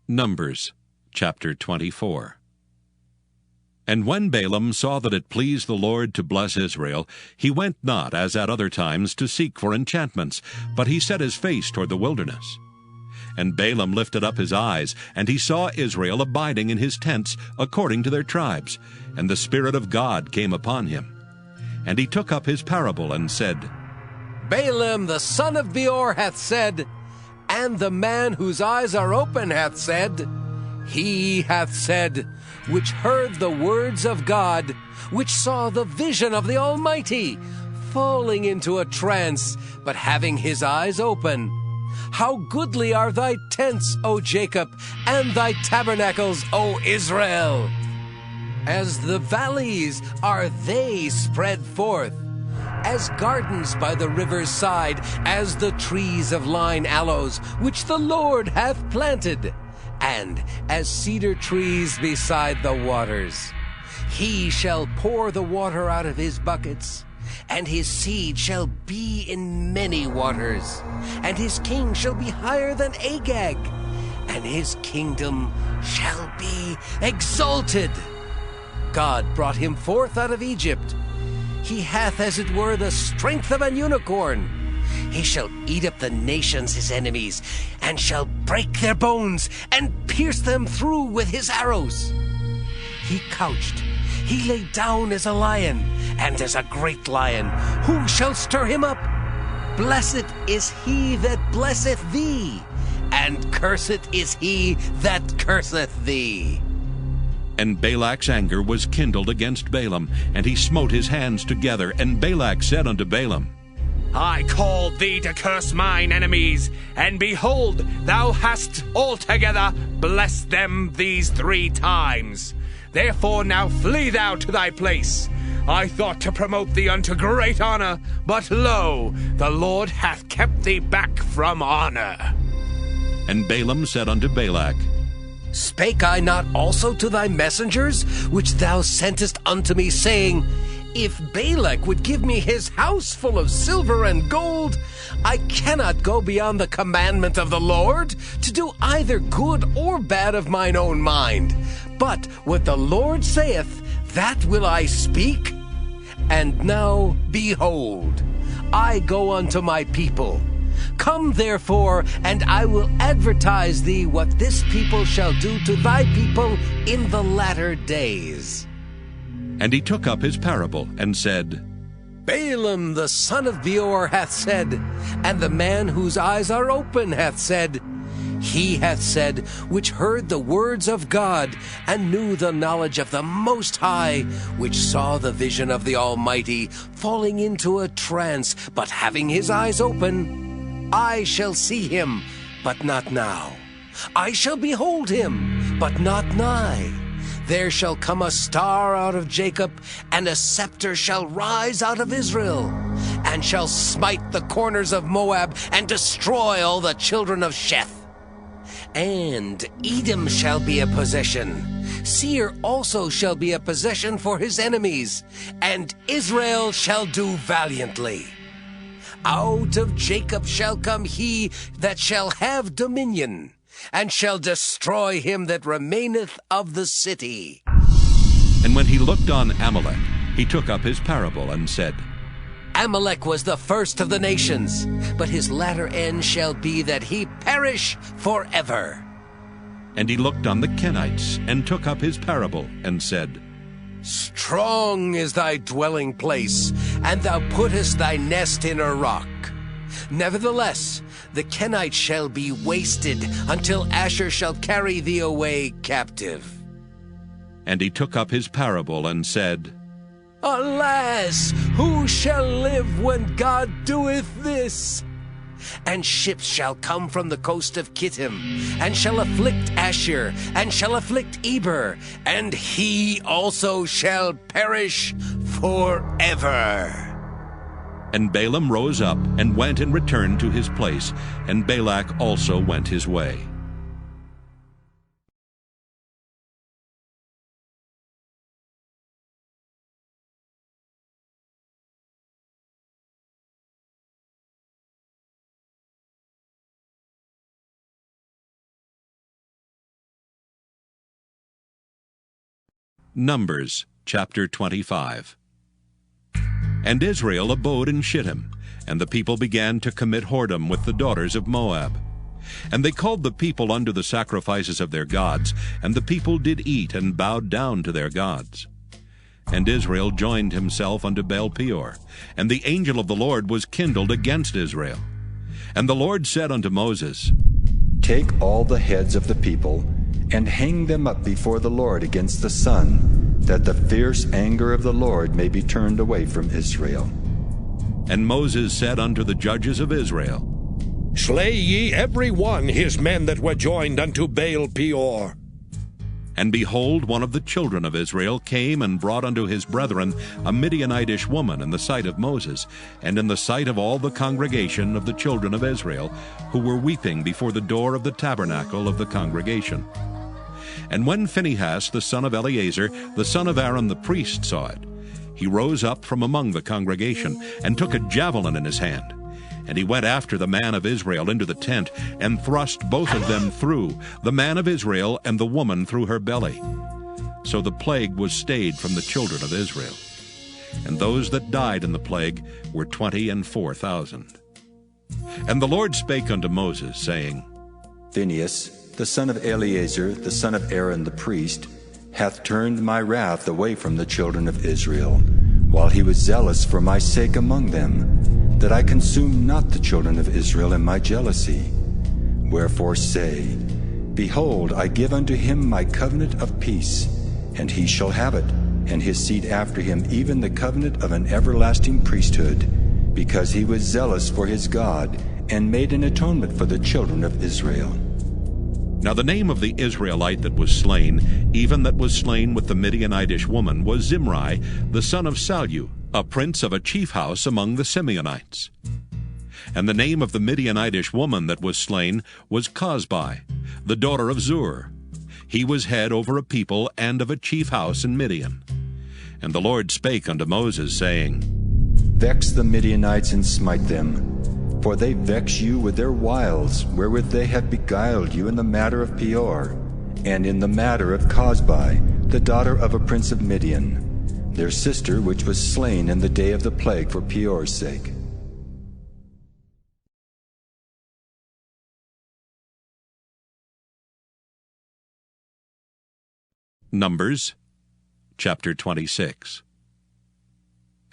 Numbers chapter 24. And when Balaam saw that it pleased the Lord to bless Israel, he went not, as at other times, to seek for enchantments, but he set his face toward the wilderness. And Balaam lifted up his eyes, and he saw Israel abiding in his tents according to their tribes, and the Spirit of God came upon him. And he took up his parable, and said, Balaam the son of Beor hath said, and the man whose eyes are open hath said, he hath said, which heard the words of God, which saw the vision of the Almighty, falling into a trance, but having his eyes open. How goodly are thy tents, O Jacob, and thy tabernacles, O Israel! As the valleys are they spread forth, as gardens by the river's side, as the trees of lign aloes, which the Lord hath planted, and as cedar trees beside the waters. He shall pour the water out of his buckets, and his seed shall be in many waters, and his king shall be higher than Agag, and his kingdom shall be exalted. God brought him forth out of Egypt. He hath, as it were, the strength of an unicorn. He shall eat up the nations his enemies, and shall break their bones, and pierce them through with his arrows. He couched, he lay down as a lion, and as a great lion. Who shall stir him up? Blessed is he that blesseth thee, and cursed is he that curseth thee. And Balak's anger was kindled against Balaam, and he smote his hands together. And Balak said unto Balaam, I called thee to curse mine enemies, and behold, thou hast altogether blessed them these 3 times. Therefore now flee thou to thy place. I thought to promote thee unto great honor, but lo, the Lord hath kept thee back from honor. And Balaam said unto Balak, Spake I not also to thy messengers, which thou sentest unto me, saying, If Balak would give me his house full of silver and gold, I cannot go beyond the commandment of the Lord, to do either good or bad of mine own mind. But what the Lord saith, that will I speak. And now, behold, I go unto my people. Come therefore, and I will advertise thee what this people shall do to thy people in the latter days. And he took up his parable, and said, Balaam the son of Beor hath said, and the man whose eyes are open hath said, he hath said, which heard the words of God, and knew the knowledge of the Most High, which saw the vision of the Almighty, falling into a trance, but having his eyes open. I shall see him, but not now. I shall behold him, but not nigh. There shall come a star out of Jacob, and a scepter shall rise out of Israel, and shall smite the corners of Moab, and destroy all the children of Sheth. And Edom shall be a possession. Seir also shall be a possession for his enemies, and Israel shall do valiantly. Out of Jacob shall come he that shall have dominion, and shall destroy him that remaineth of the city. And when he looked on Amalek, he took up his parable, and said, Amalek was the first of the nations, but his latter end shall be that he perish forever. And he looked on the Kenites, and took up his parable, and said, Strong is thy dwelling place, and thou puttest thy nest in a rock. Nevertheless, the Kenites shall be wasted, until Asher shall carry thee away captive. And he took up his parable, and said, Alas, who shall live when God doeth this? And ships shall come from the coast of Kittim, and shall afflict Asher, and shall afflict Eber, and he also shall perish forever. And Balaam rose up, and went and returned to his place, and Balak also went his way. Numbers chapter 25. And Israel abode in Shittim, and the people began to commit whoredom with the daughters of Moab. And they called the people unto the sacrifices of their gods, and the people did eat and bowed down to their gods. And Israel joined himself unto Baal-peor, and the angel of the Lord was kindled against Israel. And the Lord said unto Moses, Take all the heads of the people, and hang them up before the Lord against the sun, that the fierce anger of the Lord may be turned away from Israel. And Moses said unto the judges of Israel, Slay ye every one his men that were joined unto Baal-peor. And behold, one of the children of Israel came and brought unto his brethren a Midianitish woman in the sight of Moses, and in the sight of all the congregation of the children of Israel, who were weeping before the door of the tabernacle of the congregation. And when Phinehas the son of Eleazar, the son of Aaron the priest, saw it, he rose up from among the congregation, and took a javelin in his hand. And he went after the man of Israel into the tent, and thrust both of them through, the man of Israel and the woman through her belly. So the plague was stayed from the children of Israel. And those that died in the plague were 24,000. And the Lord spake unto Moses, saying, Phinehas, the son of Eleazar, the son of Aaron the priest, hath turned my wrath away from the children of Israel, while he was zealous for my sake among them, that I consume not the children of Israel in my jealousy. Wherefore say, Behold, I give unto him my covenant of peace, and he shall have it, and his seed after him, even the covenant of an everlasting priesthood, because he was zealous for his God, and made an atonement for the children of Israel. Now the name of the Israelite that was slain, even that was slain with the Midianitish woman, was Zimri, the son of Salu, a prince of a chief house among the Simeonites. And the name of the Midianitish woman that was slain was Cosbi, the daughter of Zur. He was head over a people and of a chief house in Midian. And the Lord spake unto Moses, saying, Vex the Midianites and smite them, for they vex you with their wiles, wherewith they have beguiled you in the matter of Peor, and in the matter of Cosbi, the daughter of a prince of Midian, their sister which was slain in the day of the plague for Peor's sake. Numbers chapter 26.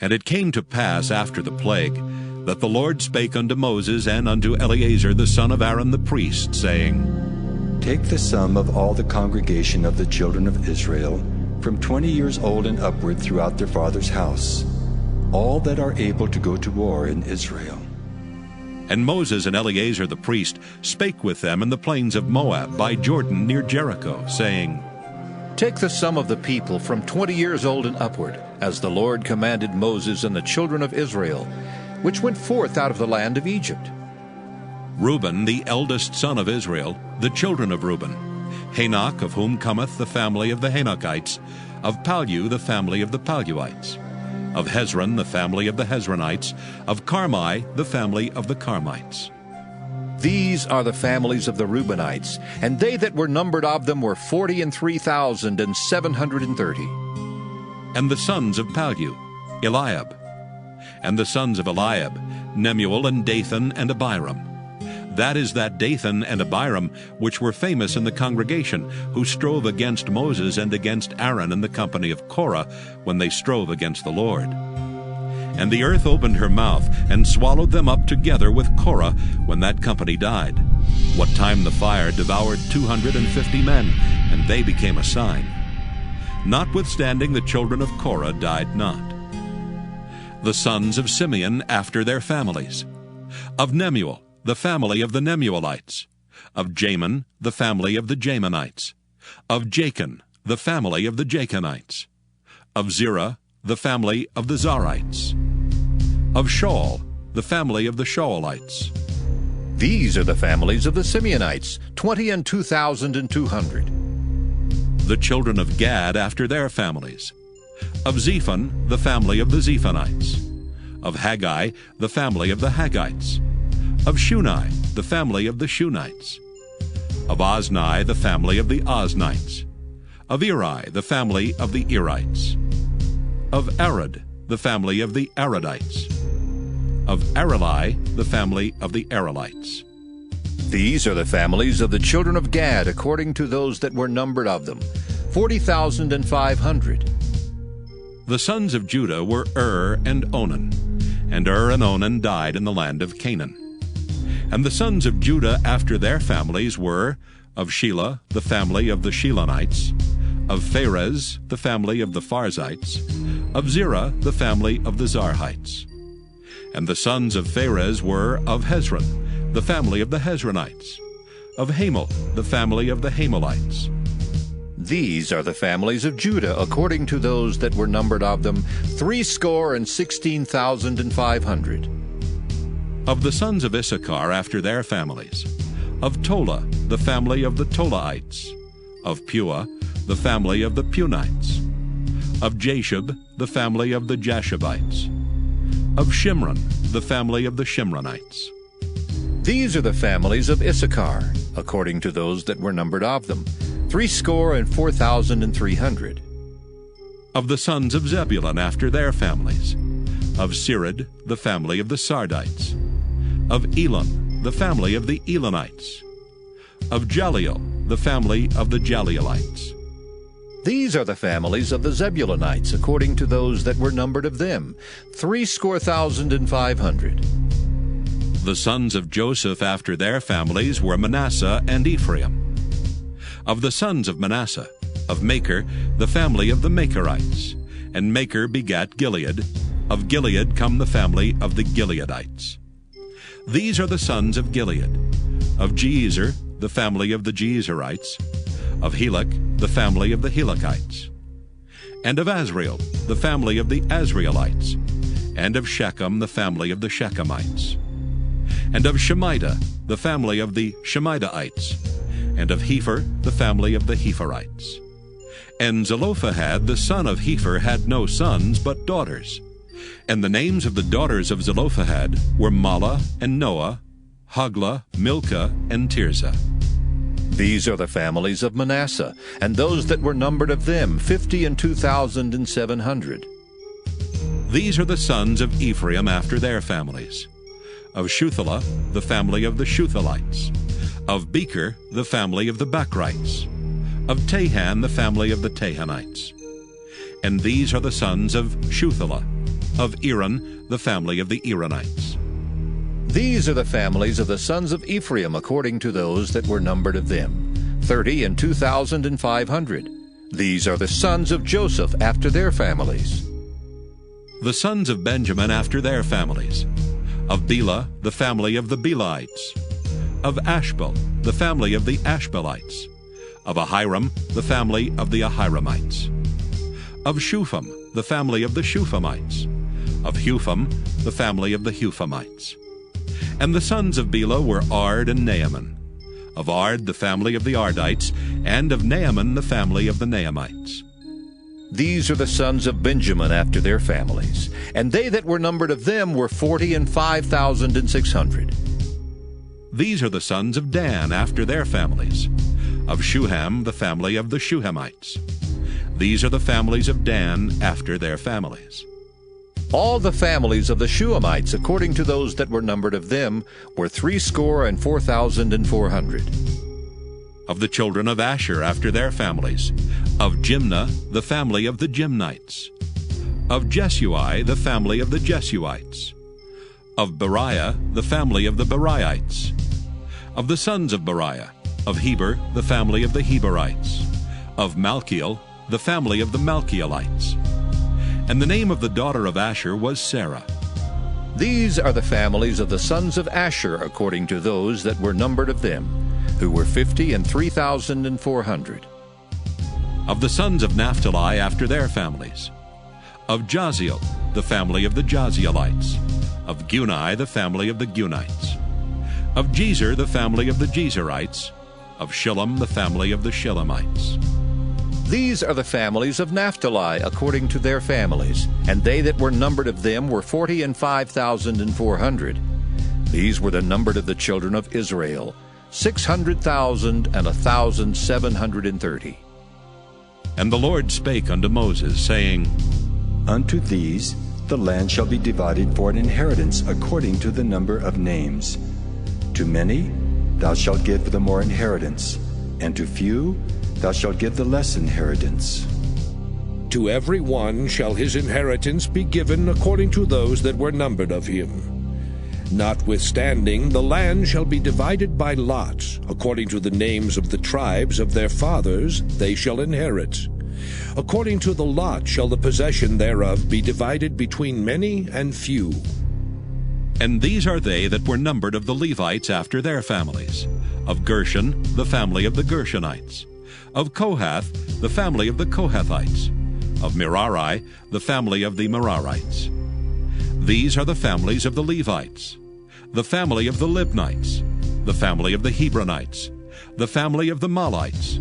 And it came to pass after the plague, that the Lord spake unto Moses and unto Eleazar the son of Aaron the priest, saying, Take the sum of all the congregation of the children of Israel, from 20 years old and upward throughout their father's house, all that are able to go to war in Israel. And Moses and Eleazar the priest spake with them in the plains of Moab by Jordan near Jericho, saying, Take the sum of the people from 20 years old and upward, as the Lord commanded Moses and the children of Israel, which went forth out of the land of Egypt. Reuben, the eldest son of Israel, the children of Reuben, Hanok, of whom cometh the family of the Hanokites, of Pallu, the family of the Palluites, of Hezron, the family of the Hezronites, of Carmi, the family of the Carmites. These are the families of the Reubenites, and they that were numbered of them were 43,730. And the sons of Pallu, Eliab. And the sons of Eliab, Nemuel, and Dathan, and Abiram. That is that Dathan and Abiram which were famous in the congregation, who strove against Moses and against Aaron in the company of Korah, when they strove against the Lord. And the earth opened her mouth, and swallowed them up together with Korah, when that company died, what time the fire devoured 250 men, and they became a sign. Notwithstanding the children of Korah died not. The sons of Simeon after their families. Of Nemuel, the family of the Nemuelites. Of Jamin, the family of the Jamanites. Of Jachin, the family of the Jachinites. Of Zerah, the family of the Zarites. Of Shaul, the family of the Shaulites. These are the families of the Simeonites, 22,200. The children of Gad after their families. Of Zephon, the family of the Zephonites. Of Haggai, the family of the Haggites. Of Shuni, the family of the Shunites. Of Ozni, the family of the Oznites. Of Eri, the family of the Erites. Of Arad, the family of the Aradites. Of Areli, the family of the Arelites. These are the families of the children of Gad, according to those that were numbered of them, 40,500. The sons of Judah were and Onan, and and Onan died in the land of Canaan. And the sons of Judah after their families were, of Shelah, the family of the Shelonites, of Pharez, the family of the Pharzites, of Zerah, the family of the Zarhites. And the sons of Pharez were, of Hezron, the family of the Hezronites, of Hamel, the family of the Hamelites. These are the families of Judah, according to those that were numbered of them, 16,500. Of the sons of Issachar after their families, of Tola, the family of the Tolaites, of Puah, the family of the Punites, of Jashub, the family of the Jashubites, of Shimron, the family of the Shimronites. These are the families of Issachar, according to those that were numbered of them, 64,300. Of the sons of Zebulun after their families, of Sirid, the family of the Sardites, of Elon, the family of the Elonites, of Jaleel, the family of the Jaleelites. These are the families of the Zebulunites, according to those that were numbered of them, 60,500. The sons of Joseph after their families were Manasseh and Ephraim. Of the sons of Manasseh, of Machir, the family of the Machirites, and Machir begat Gilead. Of Gilead come the family of the Gileadites. These are the sons of Gilead. Of Jeezer, the family of the Jeezerites. Of Helek, the family of the Helekites. And of Azriel, the family of the Azrielites. And of Shechem, the family of the Shechemites. And of Shemida, the family of the Shemidaites. And of Hepher, the family of the Hepherites. And Zelophehad, the son of Hepher, had no sons but daughters. And the names of the daughters of Zelophehad were Mahlah and Noah, Hoglah, Milcah, and Tirzah. These are the families of Manasseh, and those that were numbered of them, 52,700. These are the sons of Ephraim after their families. Of Shuthelah, the family of the Shuthelites. Of Becher, the family of the Bachrites. Of Tahan, the family of the Tahanites. And these are the sons of Shuthelah. Of Eran, the family of the Eranites. These are the families of the sons of Ephraim, according to those that were numbered of them, 30,500. These are the sons of Joseph after their families. The sons of Benjamin after their families. Of Bela, the family of the Belaites. Of Ashbel, the family of the Ashbelites. Of Ahiram, the family of the Ahiramites. Of Shupham, the family of the Shuphamites. Of Hupham, the family of the Huphamites. And the sons of Bela were Ard and Naaman. Of Ard, the family of the Ardites, and of Naaman, the family of the Naamites. These are the sons of Benjamin after their families, and they that were numbered of them were 45,600. These are the sons of Dan after their families. Of Shuham, the family of the Shuhamites. These are the families of Dan after their families. All the families of the Shuhamites, according to those that were numbered of them, were 64,400. Of the children of Asher after their families. Of Jimnah, the family of the Jimnites. Of Jesui, the family of the Jesuites. Of Beriah, the family of the Beriites. Of the sons of Beriah. Of Heber, the family of the Heberites. Of Malchiel, the family of the Malchielites. And the name of the daughter of Asher was Sarah. These are the families of the sons of Asher, according to those that were numbered of them, who were 53,400. Of the sons of Naphtali after their families. Of Jaziel, the family of the Jazielites. Of Guni, the family of the Gunites. Of Jezer, the family of the Jezerites. Of Shillem, the family of the Shillemites. These are the families of Naphtali, according to their families, and they that were numbered of them were 45,400. These were the numbered of the children of Israel, 600,000 and 1,730. And the Lord spake unto Moses, saying, Unto these the land shall be divided for an inheritance according to the number of names. To many thou shalt give the more inheritance, and to few thou shalt give the less inheritance. To every one shall his inheritance be given according to those that were numbered of him. Notwithstanding, the land shall be divided by lots, according to the names of the tribes of their fathers they shall inherit. According to the lot shall the possession thereof be divided between many and few. And these are they that were numbered of the Levites after their families. Of Gershon, the family of the Gershonites. Of Kohath, the family of the Kohathites. Of Merari, the family of the Merarites. These are the families of the Levites. The family of the Libnites. The family of the Hebronites. The family of the Malites.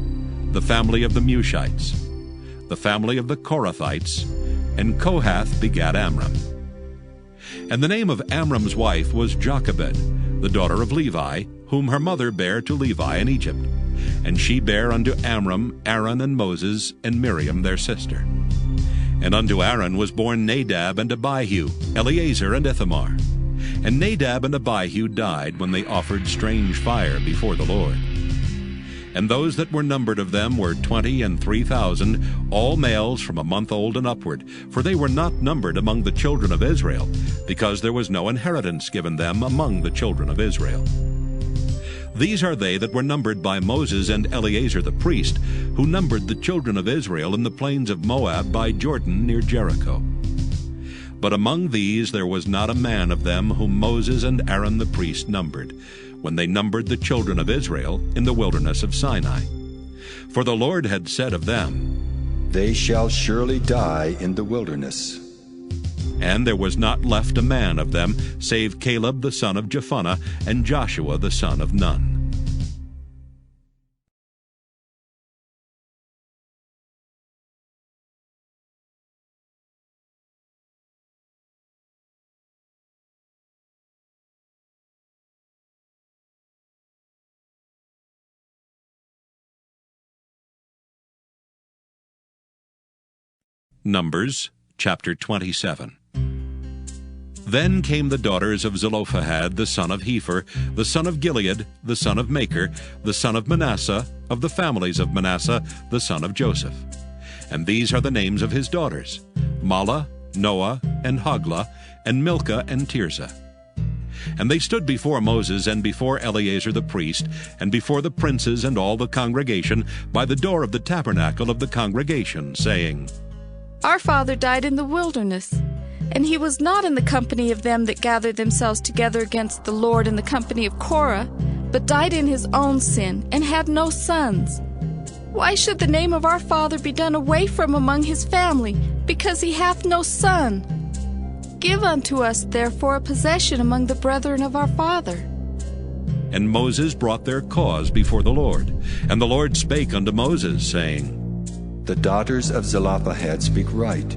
The family of the Mushites. The family of the Korathites. And Kohath begat Amram. And the name of Amram's wife was Jochebed, the daughter of Levi, whom her mother bare to Levi in Egypt. And she bare unto Amram Aaron and Moses and Miriam their sister. And unto Aaron was born Nadab and Abihu, Eleazar and Ithamar. And Nadab and Abihu died when they offered strange fire before the Lord. And those that were numbered of them were 20 and 3,000, all males from a month old and upward, for they were not numbered among the children of Israel, because there was no inheritance given them among the children of Israel. These are they that were numbered by Moses and Eleazar the priest, who numbered the children of Israel in the plains of Moab by Jordan near Jericho. But among these there was not a man of them whom Moses and Aaron the priest numbered, when they numbered the children of Israel in the wilderness of Sinai. For the Lord had said of them, They shall surely die in the wilderness. And there was not left a man of them, save Caleb the son of Jephunneh, and Joshua the son of Nun. Numbers chapter 27. Then came the daughters of Zelophehad the son of Hepher, the son of Gilead, the son of Machir, the son of Manasseh, of the families of Manasseh, the son of Joseph. And these are the names of his daughters, Mahlah, Noah, and Hoglah, and Milcah, and Tirzah. And they stood before Moses and before Eleazar the priest, and before the princes and all the congregation, by the door of the tabernacle of the congregation, saying, Our father died in the wilderness, and he was not in the company of them that gathered themselves together against the Lord in the company of Korah, but died in his own sin, and had no sons. Why should the name of our father be done away from among his family, because he hath no son? Give unto us therefore a possession among the brethren of our father. And Moses brought their cause before the Lord. And the Lord spake unto Moses, saying, The daughters of Zelophehad speak right.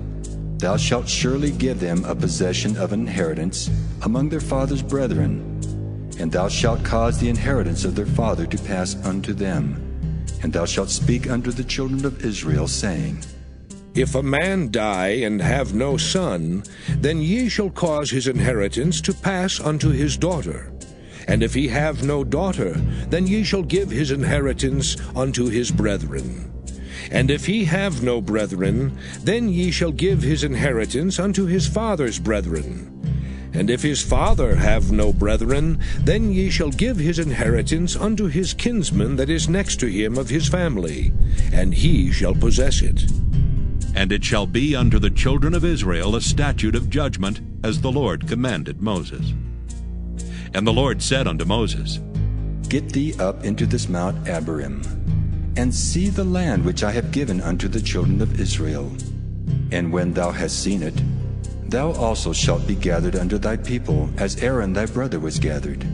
Thou shalt surely give them a possession of an inheritance among their father's brethren, and thou shalt cause the inheritance of their father to pass unto them. And thou shalt speak unto the children of Israel, saying, If a man die and have no son, then ye shall cause his inheritance to pass unto his daughter. And if he have no daughter, then ye shall give his inheritance unto his brethren. And if he have no brethren, then ye shall give his inheritance unto his father's brethren. And if his father have no brethren, then ye shall give his inheritance unto his kinsman that is next to him of his family, and he shall possess it. And it shall be unto the children of Israel a statute of judgment, as the Lord commanded Moses. And the Lord said unto Moses, Get thee up into this Mount Abarim, and see the land which I have given unto the children of Israel. And when thou hast seen it, thou also shalt be gathered unto thy people, as Aaron thy brother was gathered.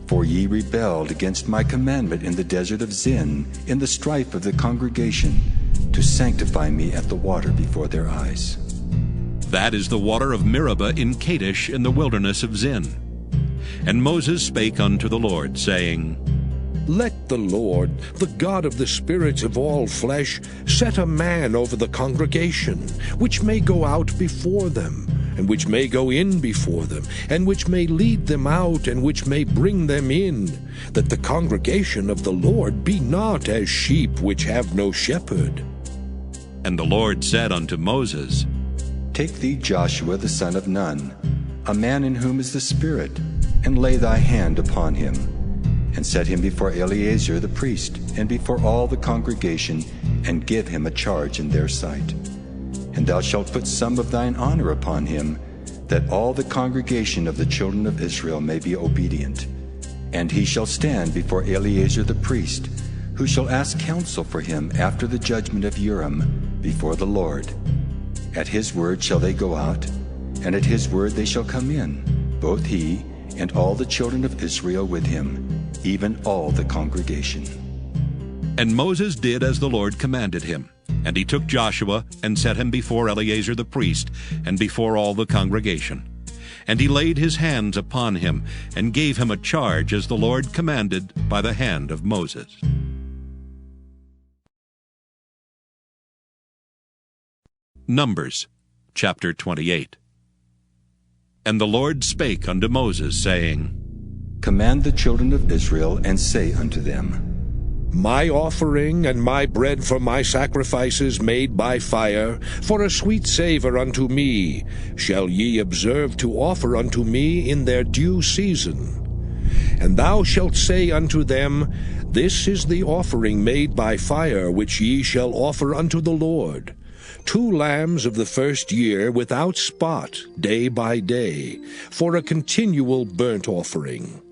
For ye rebelled against my commandment in the desert of Zin, in the strife of the congregation, to sanctify me at the water before their eyes. That is the water of Meribah in Kadesh in the wilderness of Zin. And Moses spake unto the Lord, saying, Let the Lord, the God of the spirits of all flesh, set a man over the congregation, which may go out before them, and which may go in before them, and which may lead them out, and which may bring them in, that the congregation of the Lord be not as sheep which have no shepherd. And the Lord said unto Moses, Take thee Joshua the son of Nun, a man in whom is the Spirit, and lay thy hand upon him, and set him before Eleazar the priest, and before all the congregation, and give him a charge in their sight. And thou shalt put some of thine honor upon him, that all the congregation of the children of Israel may be obedient. And he shall stand before Eleazar the priest, who shall ask counsel for him after the judgment of Urim before the Lord. At his word shall they go out, and at his word they shall come in, both he and all the children of Israel with him, even all the congregation. And Moses did as the Lord commanded him. And he took Joshua, and set him before Eleazar the priest, and before all the congregation. And he laid his hands upon him, and gave him a charge as the Lord commanded by the hand of Moses. Numbers chapter 28. And the Lord spake unto Moses, saying, Command the children of Israel, and say unto them, My offering and my bread for my sacrifices made by fire, for a sweet savour unto me, shall ye observe to offer unto me in their due season. And thou shalt say unto them, This is the offering made by fire, which ye shall offer unto the Lord. 2 lambs of the first year without spot, day by day, for a continual burnt offering.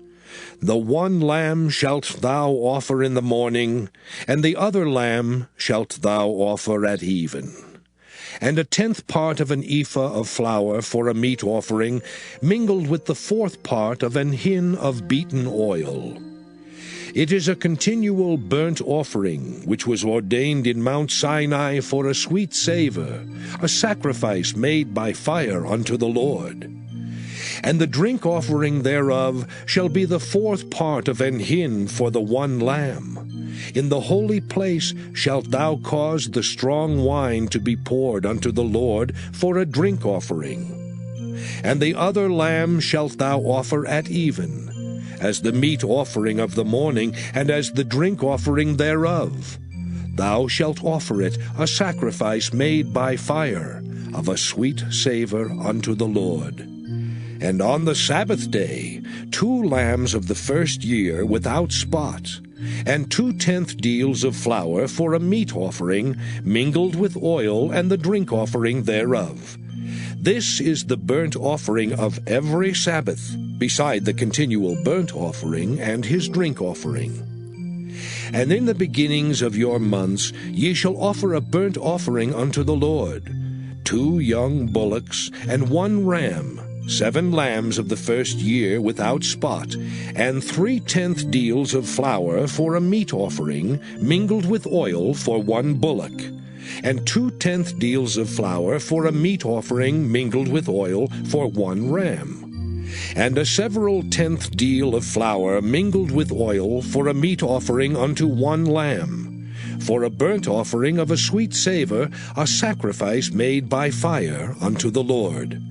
The 1 lamb shalt thou offer in the morning, and the other lamb shalt thou offer at even. And a 10th part of an ephah of flour for a meat offering, mingled with the 4th part of an hin of beaten oil. It is a continual burnt offering, which was ordained in Mount Sinai for a sweet savour, a sacrifice made by fire unto the Lord. And the drink offering thereof shall be the 4th part of an hin for the 1 lamb. In the holy place shalt thou cause the strong wine to be poured unto the Lord for a drink offering. And the other lamb shalt thou offer at even, as the meat offering of the morning, and as the drink offering thereof. Thou shalt offer it a sacrifice made by fire, of a sweet savour unto the Lord. And on the Sabbath day 2 lambs of the first year without spot, and 2/10 deals of flour for a meat offering, mingled with oil, and the drink offering thereof. This is the burnt offering of every Sabbath, beside the continual burnt offering and his drink offering. And in the beginnings of your months ye shall offer a burnt offering unto the Lord, 2 young bullocks, and 1 ram, 7 lambs of the first year without spot, and 3/10 deals of flour for a meat offering, mingled with oil for 1 bullock, and 2/10 deals of flour for a meat offering, mingled with oil for 1 ram, and a several 10th deal of flour mingled with oil for a meat offering unto 1 lamb, for a burnt offering of a sweet savour, a sacrifice made by fire unto the Lord.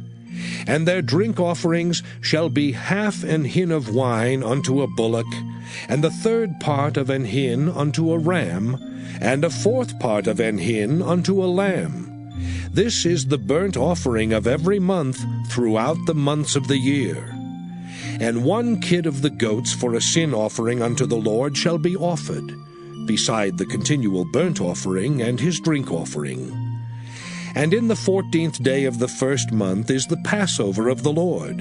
And their drink offerings shall be 1/2 an hin of wine unto a bullock, and the 1/3 part of an hin unto a ram, and a 4th part of an hin unto a lamb. This is the burnt offering of every month throughout the months of the year. And 1 kid of the goats for a sin offering unto the Lord shall be offered, beside the continual burnt offering and his drink offering. And in the 14th day of the first month is the Passover of the Lord.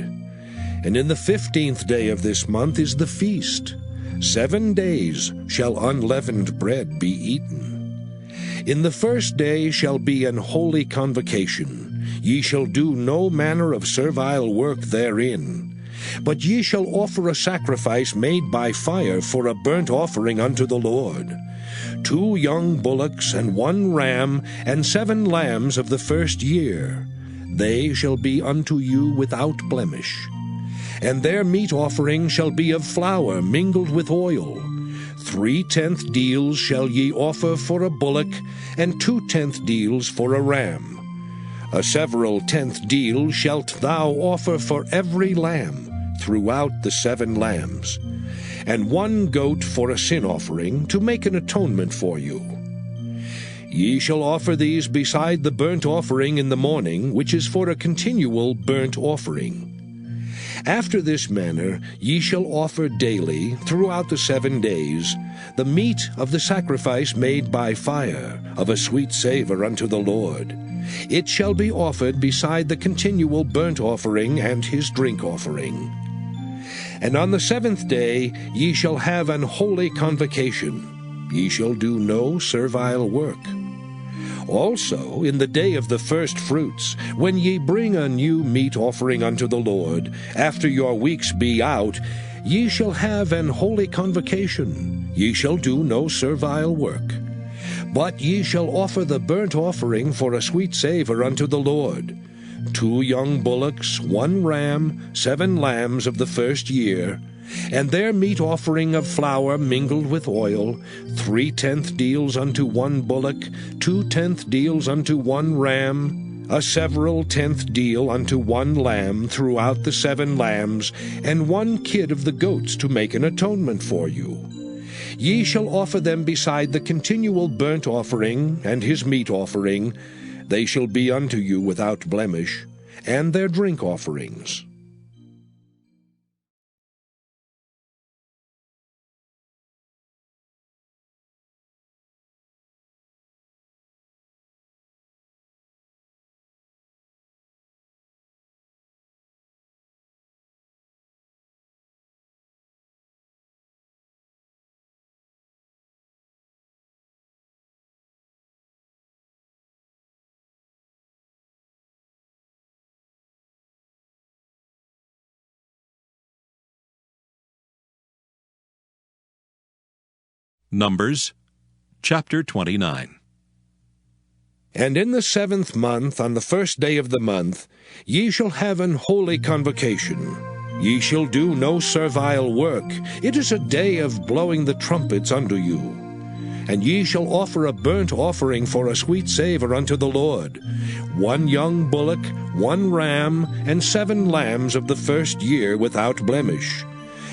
And in the 15th day of this month is the feast. 7 days shall unleavened bread be eaten. In the first day shall be an holy convocation. Ye shall do no manner of servile work therein. But ye shall offer a sacrifice made by fire for a burnt offering unto the Lord. 2 young bullocks, and 1 ram, and 7 lambs of the first year. They shall be unto you without blemish. And their meat offering shall be of flour mingled with oil, 3/10 deals shall ye offer for a bullock, and 2/10 deals for a ram. A several 10th deal shalt thou offer for every lamb throughout the 7 lambs, and 1 goat for a sin offering, to make an atonement for you. Ye shall offer these beside the burnt offering in the morning, which is for a continual burnt offering. After this manner ye shall offer daily, throughout the 7 days, the meat of the sacrifice made by fire, of a sweet savour unto the Lord. It shall be offered beside the continual burnt offering and his drink offering. And on the 7th day ye shall have an holy convocation. Ye shall do no servile work. Also in the day of the first fruits, when ye bring a new meat offering unto the Lord, after your weeks be out, ye shall have an holy convocation. Ye shall do no servile work. But ye shall offer the burnt offering for a sweet savour unto the Lord. 2 young bullocks, 1 ram, 7 lambs of the first year, and their meat offering of flour mingled with oil, 3/10 deals unto 1 bullock, 2/10 deals unto 1 ram, a several 10th deal unto 1 lamb throughout the 7 lambs, and 1 kid of the goats to make an atonement for you. Ye shall offer them beside the continual burnt offering and his meat offering. They shall be unto you without blemish, and their drink offerings. Numbers, chapter 29. And in the 7th month, on the 1st day of the month, ye shall have an holy convocation. Ye shall do no servile work. It is a day of blowing the trumpets unto you. And ye shall offer a burnt offering for a sweet savour unto the Lord, 1 young bullock, 1 ram, and 7 lambs of the first year without blemish.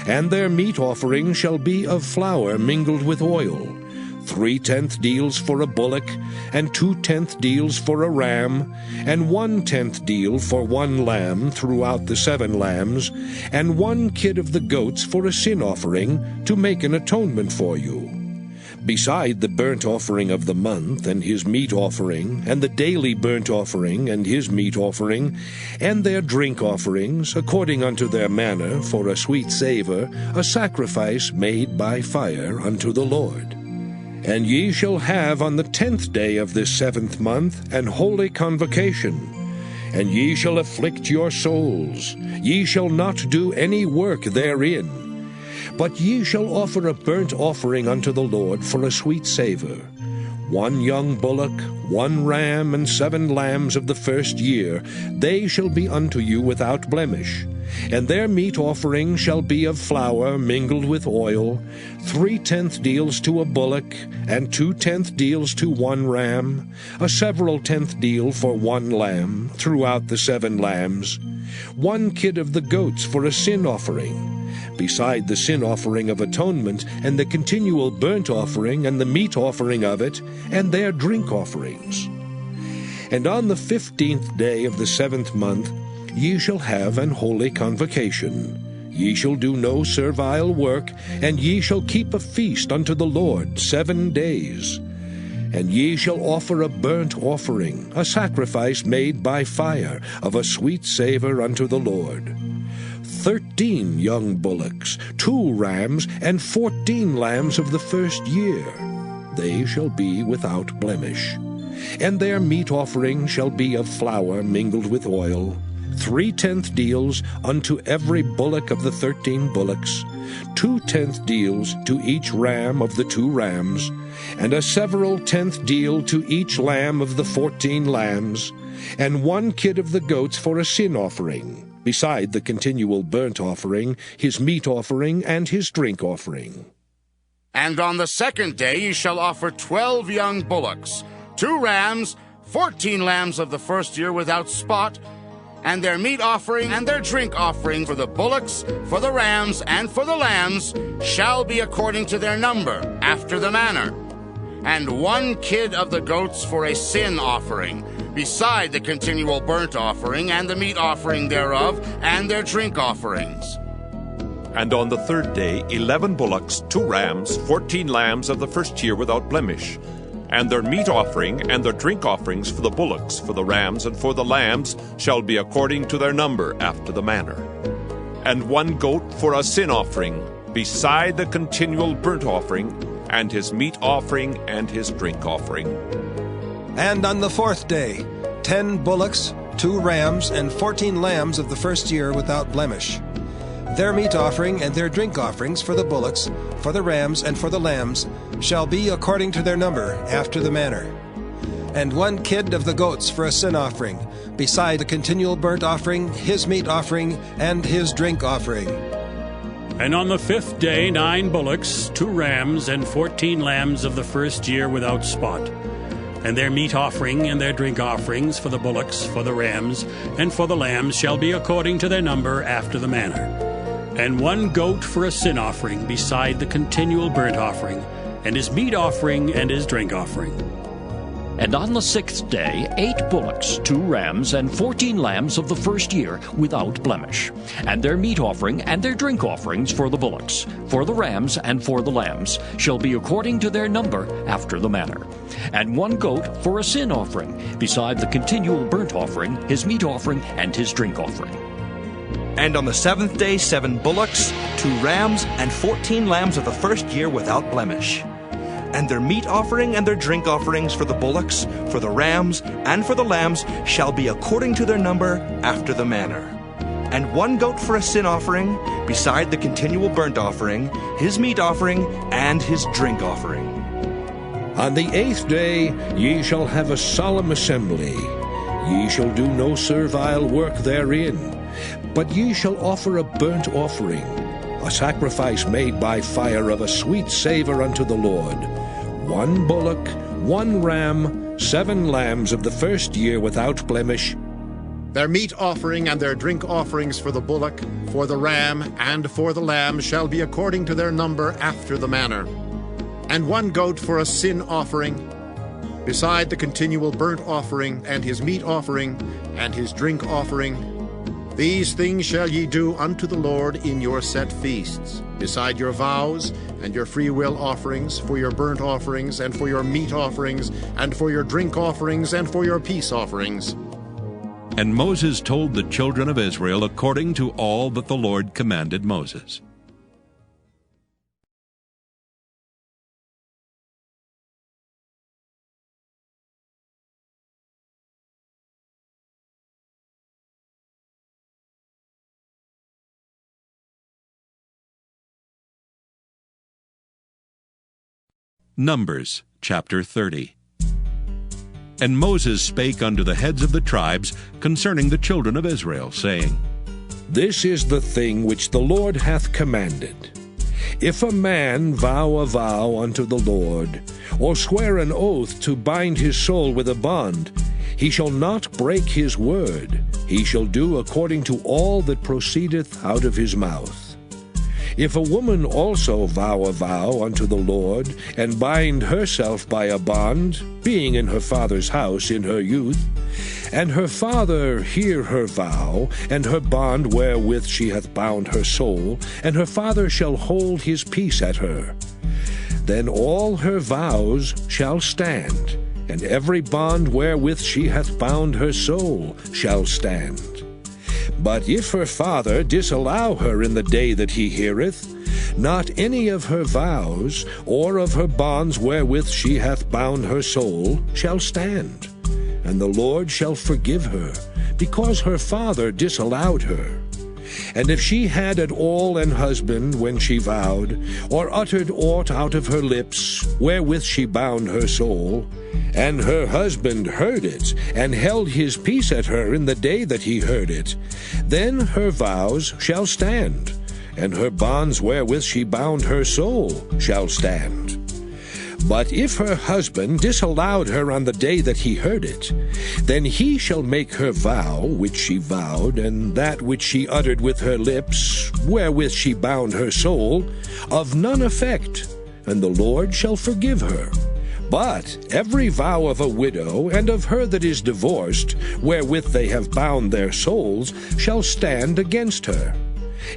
And their meat offering shall be of flour mingled with oil, 3/10 deals for a bullock, and 2/10 deals for a ram, and 1/10 deal for 1 lamb throughout the 7 lambs, and 1 kid of the goats for a sin offering, to make an atonement for you. Beside the burnt offering of the month, and his meat offering, and the daily burnt offering, and his meat offering, and their drink offerings, according unto their manner, for a sweet savour, a sacrifice made by fire unto the Lord. And ye shall have on the 10th day of this 7th month an holy convocation. And ye shall afflict your souls. Ye shall not do any work therein. But ye shall offer a burnt offering unto the Lord for a sweet savour, 1 young bullock, 1 ram, and 7 lambs of the first year. They shall be unto you without blemish. And their meat offering shall be of flour mingled with oil, 3/10 deals to a bullock, and 2/10 deals to 1 ram, a several 10th deal for 1 lamb throughout the 7 lambs, 1 kid of the goats for a sin offering, beside the sin offering of atonement, and the continual burnt offering, and the meat offering of it, and their drink offerings. And on the 15th day of the 7th month ye shall have an holy convocation. Ye shall do no servile work, and ye shall keep a feast unto the Lord 7 days. And ye shall offer a burnt offering, a sacrifice made by fire, of a sweet savour unto the Lord. 13 young bullocks, 2 rams, and 14 lambs of the first year. They shall be without blemish. And their meat offering shall be of flour mingled with oil, 3/10 deals unto every bullock of the 13 bullocks, 2/10 deals to each ram of the 2 rams, and a several 10th deal to each lamb of the 14 lambs, and 1 kid of the goats for a sin offering, beside the continual burnt offering, his meat offering, and his drink offering. And on the second day ye shall offer 12 young bullocks, 2 rams, 14 lambs of the first year without spot, and their meat offering and their drink offering for the bullocks, for the rams, and for the lambs shall be according to their number, after the manner. And 1 kid of the goats for a sin offering, beside the continual burnt offering, and the meat offering thereof, and their drink offerings. And on the third day 11 bullocks, 2 rams, 14 lambs of the first year without blemish, and their meat offering and their drink offerings for the bullocks, for the rams, and for the lambs shall be according to their number, after the manner. And 1 goat for a sin offering, beside the continual burnt offering, and his meat offering and his drink offering. And on the fourth day 10 bullocks, 2 rams, and 14 lambs of the first year without blemish. Their meat offering and their drink offerings for the bullocks, for the rams, and for the lambs shall be according to their number, after the manner. And 1 kid of the goats for a sin offering, beside the continual burnt offering, his meat offering, and his drink offering. And on the 5th day 9 bullocks, 2 rams, and 14 lambs of the first year without spot. And their meat offering and their drink offerings for the bullocks, for the rams, and for the lambs shall be according to their number, after the manner. And 1 goat for a sin offering, beside the continual burnt offering, and his meat offering and his drink offering. And on the 6th day 8 bullocks, 2 rams, and 14 lambs of the first year without blemish, and their meat offering and their drink offerings for the bullocks, for the rams, and for the lambs shall be according to their number, after the manner. And 1 goat for a sin offering, beside the continual burnt offering, his meat offering, and his drink offering. And on the 7th day 7 bullocks, 2 rams, and 14 lambs of the first year without blemish. And their meat offering and their drink offerings for the bullocks, for the rams, and for the lambs shall be according to their number, after the manner. And 1 goat for a sin offering, beside the continual burnt offering, his meat offering, and his drink offering. On the 8th day ye shall have a solemn assembly. Ye shall do no servile work therein, but ye shall offer a burnt offering, a sacrifice made by fire of a sweet savour unto the Lord. 1 bullock, 1 ram, 7 lambs of the first year without blemish. Their meat offering and their drink offerings for the bullock, for the ram, and for the lamb shall be according to their number, after the manner. And 1 goat for a sin offering, beside the continual burnt offering, and his meat offering, and his drink offering. These things shall ye do unto the Lord in your set feasts, beside your vows and your freewill offerings, for your burnt offerings, and for your meat offerings, and for your drink offerings, and for your peace offerings. And Moses told the children of Israel according to all that the Lord commanded Moses. Numbers chapter 30. And Moses spake unto the heads of the tribes concerning the children of Israel, saying, This is the thing which the Lord hath commanded. If a man vow a vow unto the Lord, or swear an oath to bind his soul with a bond, he shall not break his word. He shall do according to all that proceedeth out of his mouth. If a woman also vow a vow unto the Lord, and bind herself by a bond, being in her father's house in her youth, and her father hear her vow, and her bond wherewith she hath bound her soul, and her father shall hold his peace at her, then all her vows shall stand, and every bond wherewith she hath bound her soul shall stand. But if her father disallow her in the day that he heareth, not any of her vows, or of her bonds wherewith she hath bound her soul, shall stand, and the Lord shall forgive her, because her father disallowed her. And if she had at all an husband when she vowed, or uttered aught out of her lips, wherewith she bound her soul, and her husband heard it, and held his peace at her in the day that he heard it, then her vows shall stand, and her bonds wherewith she bound her soul shall stand. But if her husband disallowed her on the day that he heard it, then he shall make her vow which she vowed, and that which she uttered with her lips, wherewith she bound her soul, of none effect, and the Lord shall forgive her. But every vow of a widow and of her that is divorced, wherewith they have bound their souls, shall stand against her.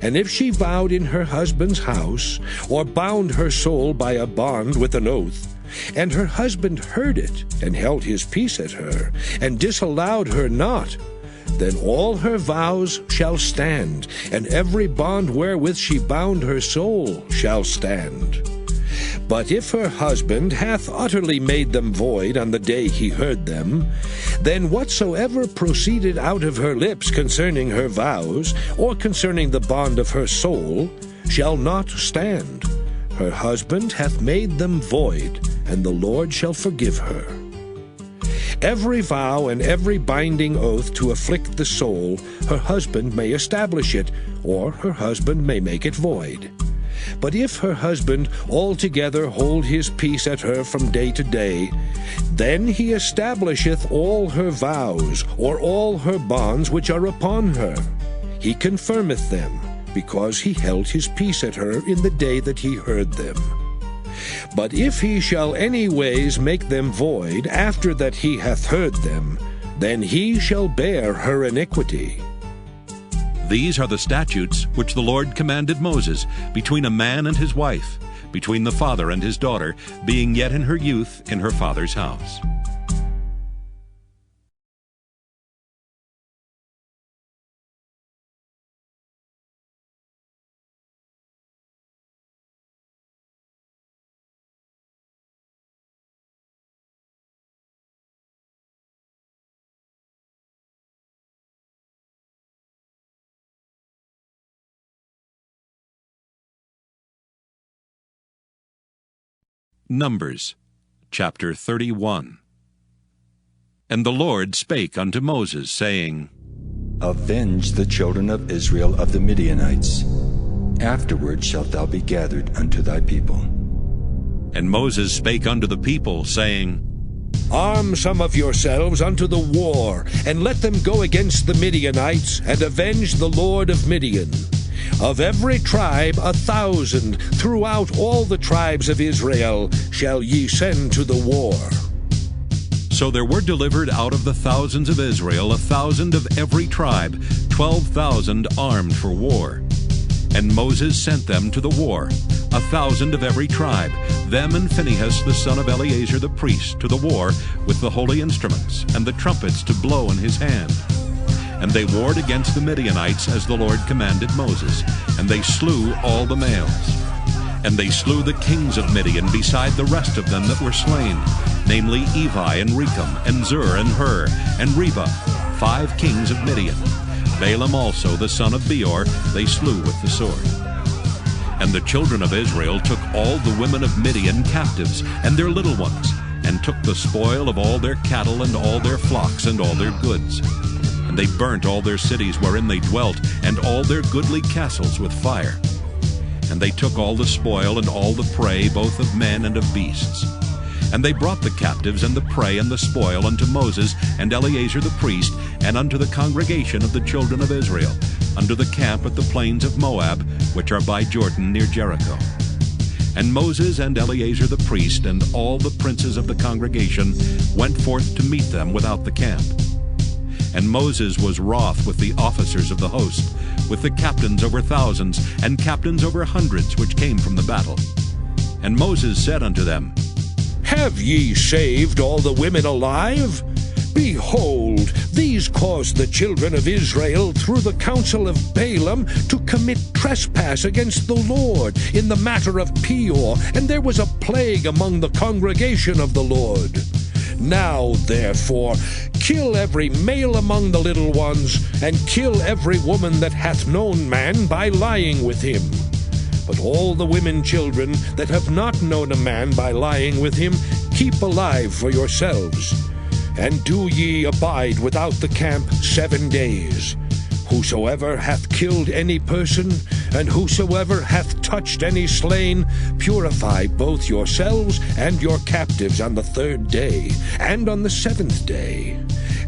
And if she vowed in her husband's house, or bound her soul by a bond with an oath, and her husband heard it, and held his peace at her, and disallowed her not, then all her vows shall stand, and every bond wherewith she bound her soul shall stand. But if her husband hath utterly made them void on the day he heard them, then whatsoever proceeded out of her lips concerning her vows, or concerning the bond of her soul, shall not stand. Her husband hath made them void, and the Lord shall forgive her. Every vow and every binding oath to afflict the soul, her husband may establish it, or her husband may make it void. But if her husband altogether hold his peace at her from day to day, then he establisheth all her vows, or all her bonds which are upon her. He confirmeth them, because he held his peace at her in the day that he heard them. But if he shall any ways make them void after that he hath heard them, then he shall bear her iniquity. These are the statutes which the Lord commanded Moses between a man and his wife, between the father and his daughter, being yet in her youth in her father's house. Numbers, chapter 31. And the Lord spake unto Moses, saying, Avenge the children of Israel of the Midianites. Afterward shalt thou be gathered unto thy people. And Moses spake unto the people, saying, Arm some of yourselves unto the war, and let them go against the Midianites, and avenge the Lord of Midian. Of every tribe 1,000 throughout all the tribes of Israel shall ye send to the war. So there were delivered out of the thousands of Israel 1,000 of every tribe, 12,000 armed for war. And Moses sent them to the war, 1,000 of every tribe, them and Phinehas the son of Eleazar the priest, to the war with the holy instruments and the trumpets to blow in his hand. And they warred against the Midianites as the Lord commanded Moses, and they slew all the males. And they slew the kings of Midian beside the rest of them that were slain, namely Evi and Recham, and Zur and Hur, and Reba, 5 kings of Midian. Balaam also the son of Beor they slew with the sword. And the children of Israel took all the women of Midian captives, and their little ones, and took the spoil of all their cattle and all their flocks and all their goods. And they burnt all their cities wherein they dwelt, and all their goodly castles with fire. And they took all the spoil and all the prey, both of men and of beasts. And they brought the captives and the prey and the spoil unto Moses and Eleazar the priest, and unto the congregation of the children of Israel, unto the camp at the plains of Moab, which are by Jordan near Jericho. And Moses and Eleazar the priest and all the princes of the congregation went forth to meet them without the camp. And Moses was wroth with the officers of the host, with the captains over thousands, and captains over hundreds, which came from the battle. And Moses said unto them, Have ye saved all the women alive? Behold, these caused the children of Israel through the counsel of Balaam to commit trespass against the Lord in the matter of Peor, and there was a plague among the congregation of the Lord. Now, therefore, kill every male among the little ones, and kill every woman that hath known man by lying with him. But all the women children that have not known a man by lying with him, keep alive for yourselves. And do ye abide without the camp 7 days. Whosoever hath killed any person, And whosoever hath touched any slain, purify both yourselves and your captives on the 3rd day, and on the 7th day.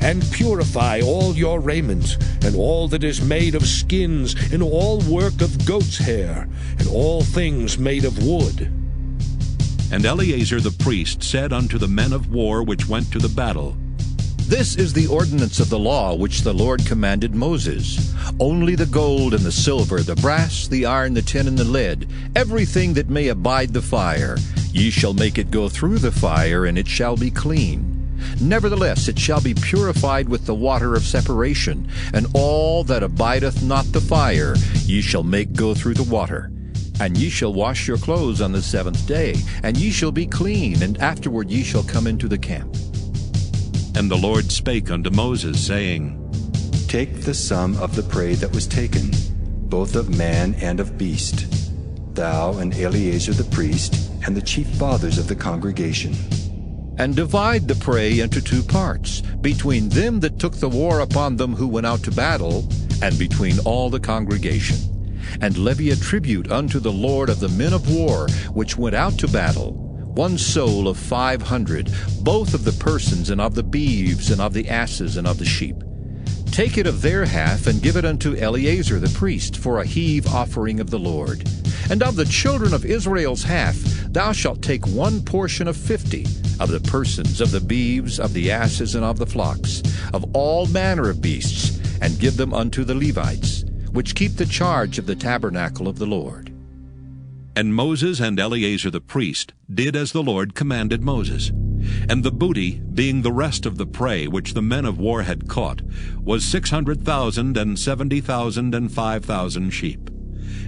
And purify all your raiment, and all that is made of skins, and all work of goat's hair, and all things made of wood. And Eleazar the priest said unto the men of war which went to the battle, This is the ordinance of the law which the Lord commanded Moses. Only the gold and the silver, the brass, the iron, the tin, and the lead, everything that may abide the fire, ye shall make it go through the fire, and it shall be clean. Nevertheless it shall be purified with the water of separation, and all that abideth not the fire ye shall make go through the water. And ye shall wash your clothes on the 7th day, and ye shall be clean, and afterward ye shall come into the camp. And the Lord spake unto Moses, saying, Take the sum of the prey that was taken, both of man and of beast, thou and Eleazar the priest, and the chief fathers of the congregation. And divide the prey into 2 parts, between them that took the war upon them who went out to battle, and between all the congregation. And levy a tribute unto the Lord of the men of war which went out to battle, 1 soul of 500, both of the persons, and of the beeves, and of the asses, and of the sheep. Take it of their half, and give it unto Eleazar the priest for a heave offering of the Lord. And of the children of Israel's half thou shalt take 1 portion of 50, of the persons, of the beeves, of the asses, and of the flocks, of all manner of beasts, and give them unto the Levites, which keep the charge of the tabernacle of the Lord. And Moses and Eleazar the priest did as the Lord commanded Moses. And the booty, being the rest of the prey which the men of war had caught, was 600,000 and 70,000 and 5,000 sheep,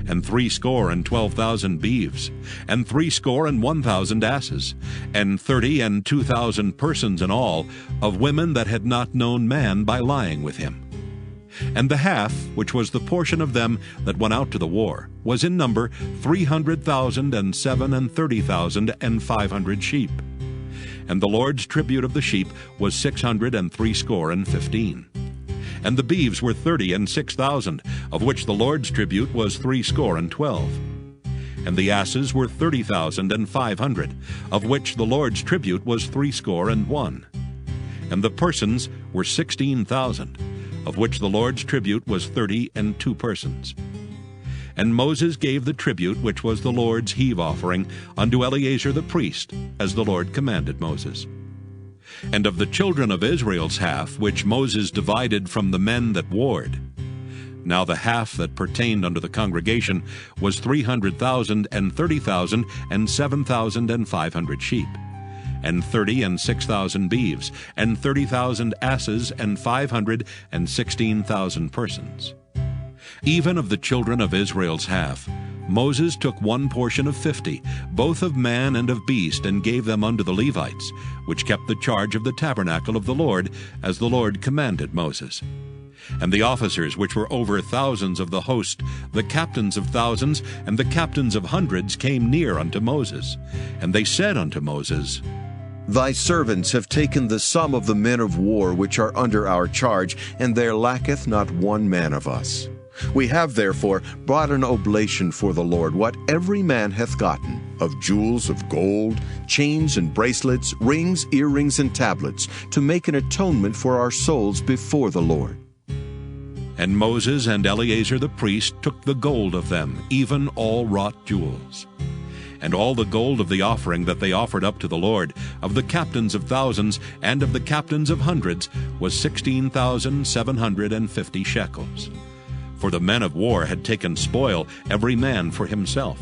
and 62,000 beeves, and 61,000 asses, and 30 and 2,000 persons in all, of women that had not known man by lying with him. And the half, which was the portion of them that went out to the war, was in number 300,000 and 37,000 and 500 sheep. And the Lord's tribute of the sheep was 615. And the beeves were 30 and 6,000, of which the Lord's tribute was 12. And the asses were 30,500, of which the Lord's tribute was 61. And the persons were 16,000, of which the Lord's tribute was 32 persons. And Moses gave the tribute which was the Lord's heave offering unto Eleazar the priest, as the Lord commanded Moses. And of the children of Israel's half, which Moses divided from the men that warred, now the half that pertained unto the congregation was 300,000 and 30,000 and 7,500 sheep, and 30 and 6,000 beeves, and 30,000 asses, and 516,000 persons. Even of the children of Israel's half, Moses took 1 portion of 50, both of man and of beast, and gave them unto the Levites, which kept the charge of the tabernacle of the Lord, as the Lord commanded Moses. And the officers which were over thousands of the host, the captains of thousands, and the captains of hundreds, came near unto Moses. And they said unto Moses, Thy servants have taken the sum of the men of war which are under our charge, and there lacketh not 1 man of us. We have therefore brought an oblation for the Lord, what every man hath gotten, of jewels of gold, chains and bracelets, rings, earrings, and tablets, to make an atonement for our souls before the Lord. And Moses and Eleazar the priest took the gold of them, even all wrought jewels. And all the gold of the offering that they offered up to the Lord, of the captains of thousands and of the captains of hundreds, was 16,750 shekels. For the men of war had taken spoil, every man for himself.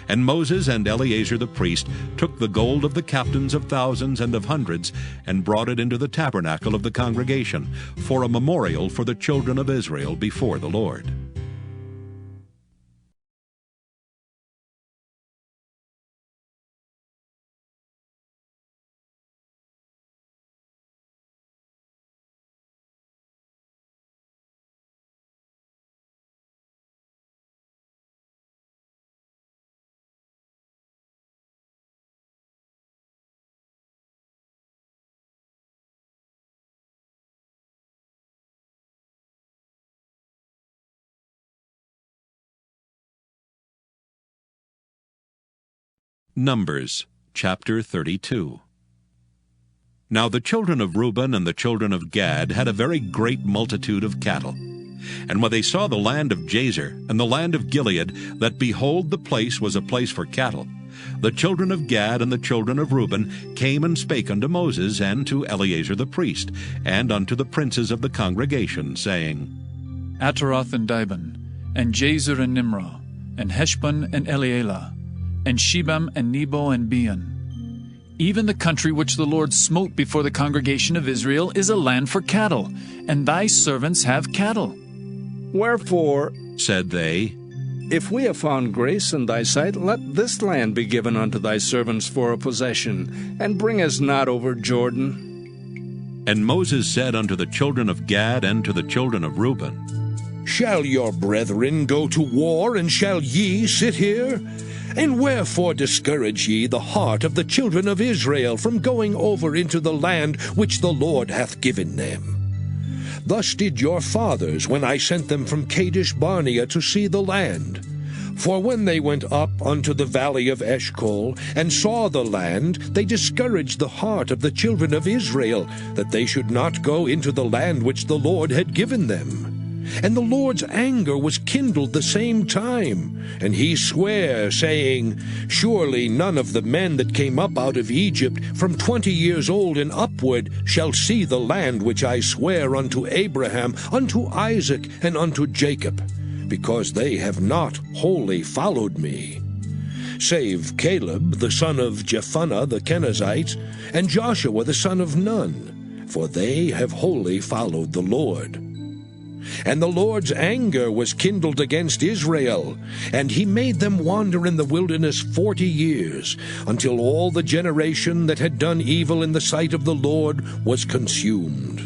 And Moses and Eleazar the priest took the gold of the captains of thousands and of hundreds, and brought it into the tabernacle of the congregation, for a memorial for the children of Israel before the Lord. Numbers chapter 32. Now the children of Reuben and the children of Gad had a very great multitude of cattle. And when they saw the land of Jazer and the land of Gilead, that behold, the place was a place for cattle, the children of Gad and the children of Reuben came and spake unto Moses and to Eleazar the priest, and unto the princes of the congregation, saying, Ataroth and Dibon, and Jazer and Nimrah, and Heshbon and Elealeh, and Shebam and Nebo and Beon. Even the country which the Lord smote before the congregation of Israel is a land for cattle, and thy servants have cattle. Wherefore, said they, if we have found grace in thy sight, let this land be given unto thy servants for a possession, and bring us not over Jordan. And Moses said unto the children of Gad and to the children of Reuben, Shall your brethren go to war, and shall ye sit here? And wherefore discourage ye the heart of the children of Israel from going over into the land which the Lord hath given them? Thus did your fathers when I sent them from Kadesh Barnea to see the land. For when they went up unto the valley of Eshcol, and saw the land, they discouraged the heart of the children of Israel, that they should not go into the land which the Lord had given them. And the Lord's anger was kindled the same time, and he sware, saying, Surely none of the men that came up out of Egypt from 20 years old and upward shall see the land which I swear unto Abraham, unto Isaac, and unto Jacob, because they have not wholly followed me. Save Caleb the son of Jephunneh the Kenizzite, and Joshua the son of Nun, for they have wholly followed the Lord. And the Lord's anger was kindled against Israel, and he made them wander in the wilderness 40 years, until all the generation that had done evil in the sight of the Lord was consumed.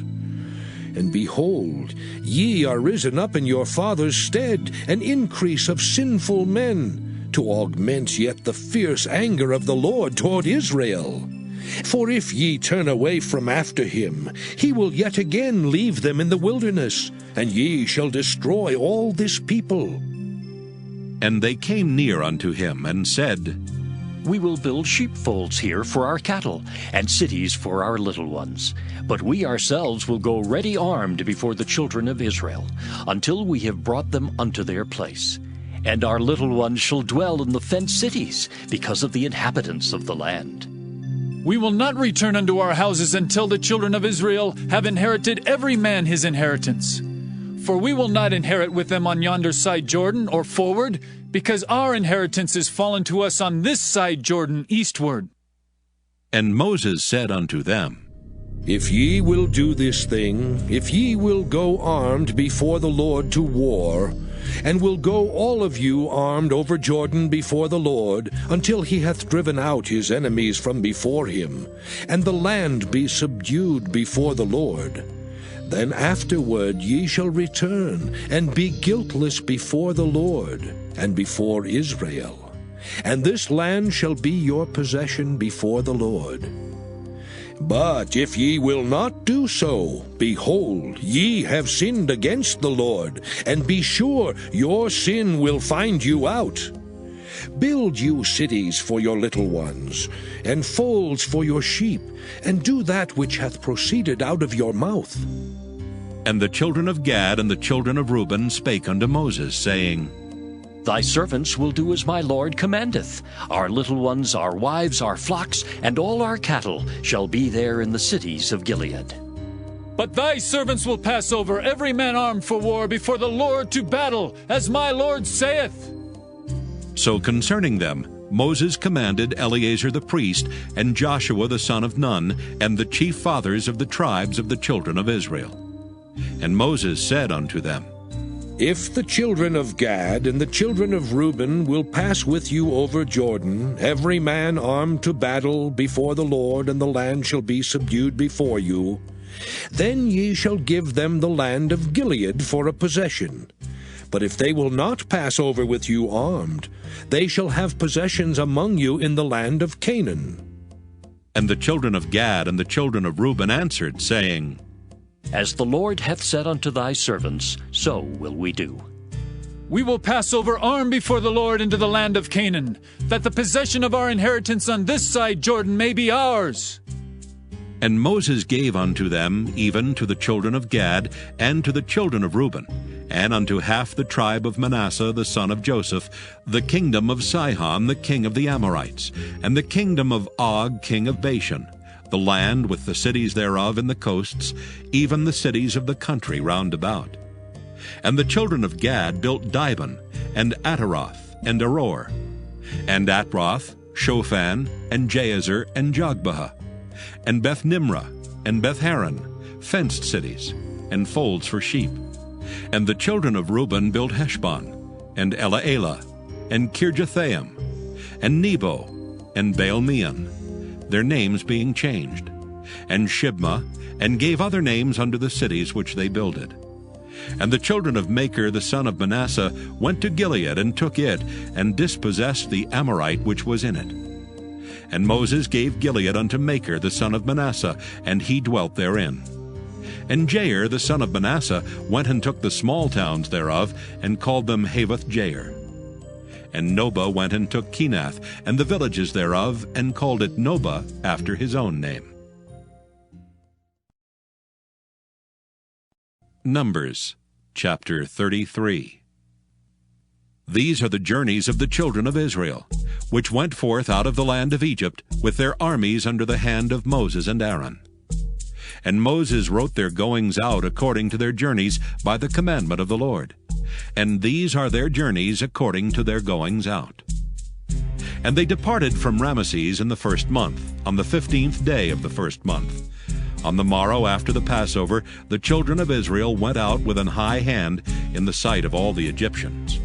And behold, ye are risen up in your father's stead, an increase of sinful men, to augment yet the fierce anger of the Lord toward Israel. For if ye turn away from after him, he will yet again leave them in the wilderness, and ye shall destroy all this people. And they came near unto him, and said, We will build sheepfolds here for our cattle, and cities for our little ones. But we ourselves will go ready armed before the children of Israel, until we have brought them unto their place. And our little ones shall dwell in the fenced cities, because of the inhabitants of the land. We will not return unto our houses until the children of Israel have inherited every man his inheritance. For we will not inherit with them on yonder side Jordan, or forward, because our inheritance is fallen to us on this side Jordan eastward. And Moses said unto them, If ye will do this thing, if ye will go armed before the Lord to war, and will go all of you armed over Jordan before the Lord, until he hath driven out his enemies from before him, and the land be subdued before the Lord, then afterward ye shall return, and be guiltless before the Lord, and before Israel. And this land shall be your possession before the Lord. But if ye will not do so, behold, ye have sinned against the Lord, and be sure your sin will find you out. Build you cities for your little ones, and folds for your sheep, and do that which hath proceeded out of your mouth. And the children of Gad and the children of Reuben spake unto Moses, saying, Thy servants will do as my Lord commandeth. Our little ones, our wives, our flocks, and all our cattle shall be there in the cities of Gilead. But thy servants will pass over, every man armed for war, before the Lord to battle, as my Lord saith. So concerning them, Moses commanded Eleazar the priest, and Joshua the son of Nun, and the chief fathers of the tribes of the children of Israel. And Moses said unto them, If the children of Gad and the children of Reuben will pass with you over Jordan, every man armed to battle before the Lord, and the land shall be subdued before you, then ye shall give them the land of Gilead for a possession. But if they will not pass over with you armed, they shall have possessions among you in the land of Canaan. And the children of Gad and the children of Reuben answered, saying, As the Lord hath said unto thy servants, so will we do. We will pass over armed before the Lord into the land of Canaan, that the possession of our inheritance on this side Jordan may be ours. And Moses gave unto them, even to the children of Gad, and to the children of Reuben, and unto half the tribe of Manasseh the son of Joseph, the kingdom of Sihon the king of the Amorites, and the kingdom of Og king of Bashan, the land with the cities thereof in the coasts, even the cities of the country round about. And the children of Gad built Dibon, and Ataroth, and Aror, and Atroth, Shophan, and Jazer, and Jogbehah, and Beth-Nimrah, and Beth-Haran, fenced cities, and folds for sheep. And the children of Reuben built Heshbon, and Elealeh, and Kirjathaim, and Nebo, and Baal-meon, their names being changed, and Shibmah, and gave other names unto the cities which they builded. And the children of Machir the son of Manasseh went to Gilead, and took it, and dispossessed the Amorite which was in it. And Moses gave Gilead unto Machir the son of Manasseh, and he dwelt therein. And Jair the son of Manasseh went and took the small towns thereof, and called them Havoth-Jair. And Nobah went and took Kenath, and the villages thereof, and called it Nobah after his own name. Numbers chapter 33. These are the journeys of the children of Israel, which went forth out of the land of Egypt, with their armies under the hand of Moses and Aaron. And Moses wrote their goings out according to their journeys by the commandment of the Lord. And these are their journeys according to their goings out. And they departed from Ramesses in the first month, on the 15th day of the first month. On the morrow after the Passover, the children of Israel went out with an high hand in the sight of all the Egyptians.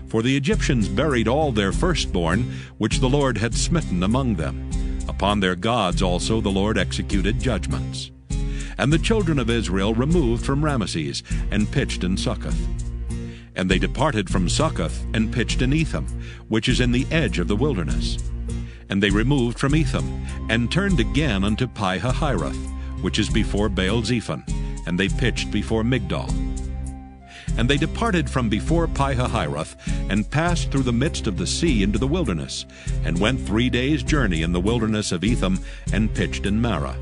For the Egyptians buried all their firstborn, which the Lord had smitten among them. Upon their gods also the Lord executed judgments. And the children of Israel removed from Ramesses, and pitched in Succoth. And they departed from Succoth, and pitched in Etham, which is in the edge of the wilderness. And they removed from Etham, and turned again unto Pi-hahiroth, which is before Baal-zephon, and they pitched before Migdol. And they departed from before Pi-hahiroth, and passed through the midst of the sea into the wilderness, and went 3 days' journey in the wilderness of Etham, and pitched in Marah.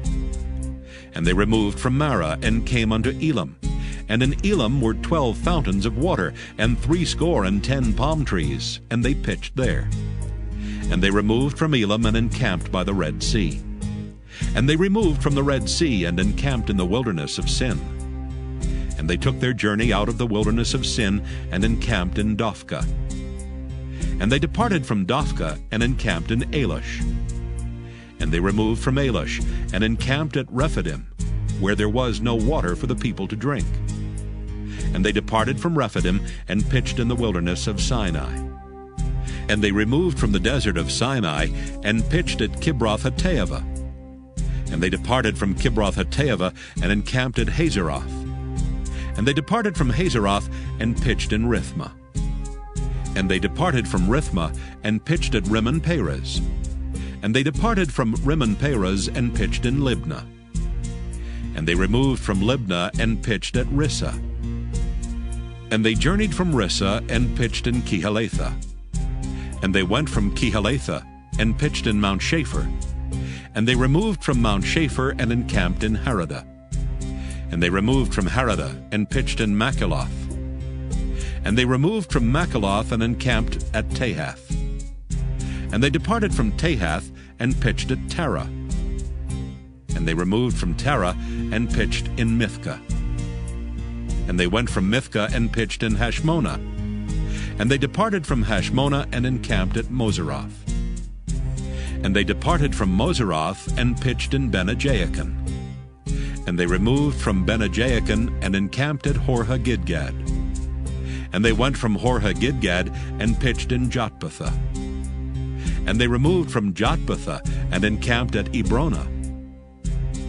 And they removed from Marah, and came unto Elam. And in Elam were 12 fountains of water, and 70 palm trees, and they pitched there. And they removed from Elam, and encamped by the Red Sea. And they removed from the Red Sea, and encamped in the wilderness of Sin. And they took their journey out of the wilderness of Sin, and encamped in Dophkah. And they departed from Dophkah, and encamped in Elish. And they removed from Elish, and encamped at Rephidim, where there was no water for the people to drink. And they departed from Rephidim, and pitched in the wilderness of Sinai. And they removed from the desert of Sinai, and pitched at Kibroth-hattaavah. And they departed from Kibroth-hattaavah, and encamped at Hazeroth. And they departed from Hazeroth, and pitched in Rithmah. And they departed from Rithmah, and pitched at Rimmon-Perez. And they departed from Rimmon-Perez, and pitched in Libnah. And they removed from Libnah, and pitched at Rissah. And they journeyed from Rissah, and pitched in Kehelatha. And they went from Kehelatha, and pitched in Mount Shapher. And they removed from Mount Shapher, and encamped in Haradah. And they removed from Haradah, and pitched in Makheloth. And they removed from Makheloth, and encamped at Tahath. And they departed from Tahath, and pitched at Tarah. And they removed from Tarah, and pitched in Mithkah. And they went from Mithkah, and pitched in Hashmonah. And they departed from Hashmonah, and encamped at Moseroth. And they departed from Moseroth, and pitched in Bene-Jaakan. And they removed from Bene-Jaakan, and encamped at Hor-Haggidgad. And they went from Hor-Haggidgad, and pitched in Jotbathah. And they removed from Jotbathah, and encamped at Ebronah.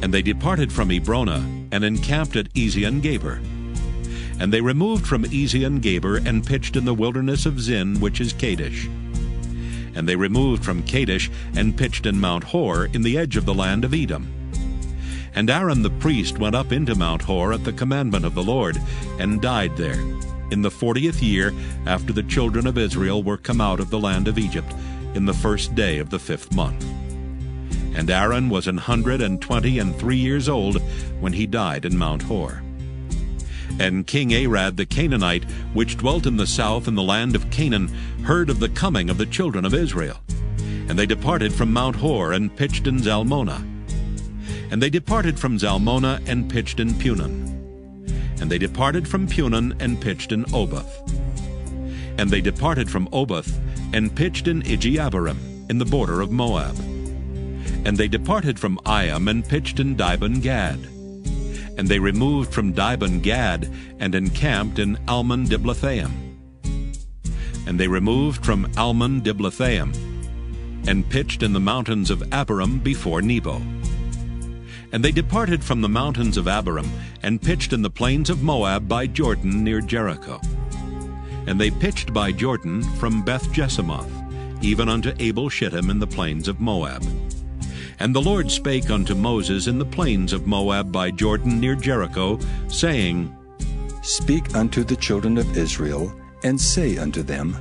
And they departed from Ebronah, and encamped at Ezion-Geber. And they removed from Ezion-Geber, and pitched in the wilderness of Zin, which is Kadesh. And they removed from Kadesh, and pitched in Mount Hor, in the edge of the land of Edom. And Aaron the priest went up into Mount Hor at the commandment of the Lord, and died there. in the 40th year after the children of Israel were come out of the land of Egypt, in the 1st day of the 5th month. And Aaron was 123 years old when he died in Mount Hor. And King Arad the Canaanite, which dwelt in the south in the land of Canaan, heard of the coming of the children of Israel. And they departed from Mount Hor and pitched in Zalmonah. And they departed from Zalmonah and pitched in Punon. And they departed from Punon and pitched in Oboth. And they departed from Oboth and pitched in Ijeabarim, in the border of Moab. And they departed from Iam and pitched in Dibon-Gad. And they removed from Dibon-Gad and encamped in Almon-Diblathaim. And they removed from Almon-Diblathaim and pitched in the mountains of Abarim before Nebo. And they departed from the mountains of Abarim and pitched in the plains of Moab by Jordan near Jericho. And they pitched by Jordan from Beth-Jesimoth, even unto Abel-Shittim in the plains of Moab. And the Lord spake unto Moses in the plains of Moab by Jordan near Jericho, saying, Speak unto the children of Israel, and say unto them,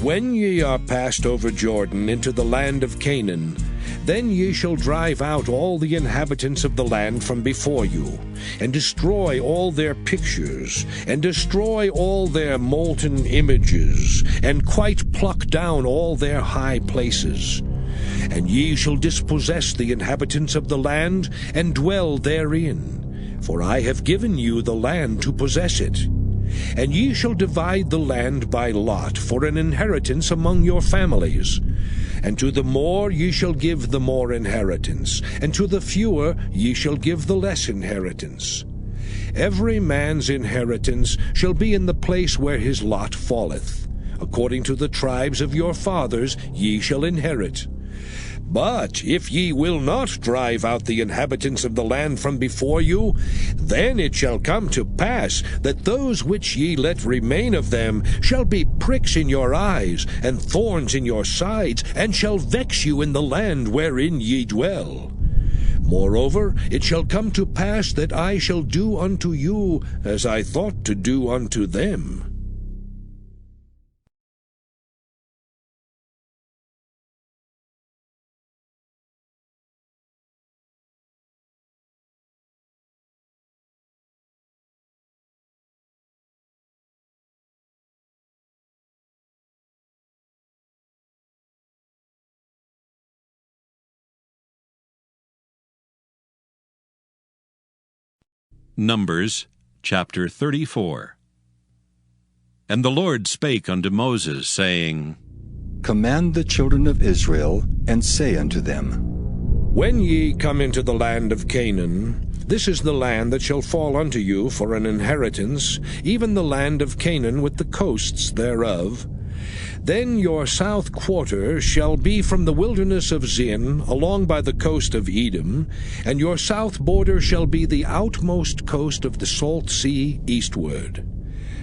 When ye are passed over Jordan into the land of Canaan, then ye shall drive out all the inhabitants of the land from before you, and destroy all their pictures, and destroy all their molten images, and quite pluck down all their high places. And ye shall dispossess the inhabitants of the land, and dwell therein. For I have given you the land to possess it. And ye shall divide the land by lot for an inheritance among your families. And to the more ye shall give the more inheritance, and to the fewer ye shall give the less inheritance. Every man's inheritance shall be in the place where his lot falleth. According to the tribes of your fathers ye shall inherit. But if ye will not drive out the inhabitants of the land from before you, then it shall come to pass that those which ye let remain of them shall be pricks in your eyes, and thorns in your sides, and shall vex you in the land wherein ye dwell. Moreover, it shall come to pass that I shall do unto you as I thought to do unto them. Numbers chapter 34. And the Lord spake unto Moses, saying, Command the children of Israel, and say unto them, When ye come into the land of Canaan, this is the land that shall fall unto you for an inheritance, even the land of Canaan with the coasts thereof. Then your south quarter shall be from the wilderness of Zin, along by the coast of Edom, and your south border shall be the outmost coast of the salt sea eastward.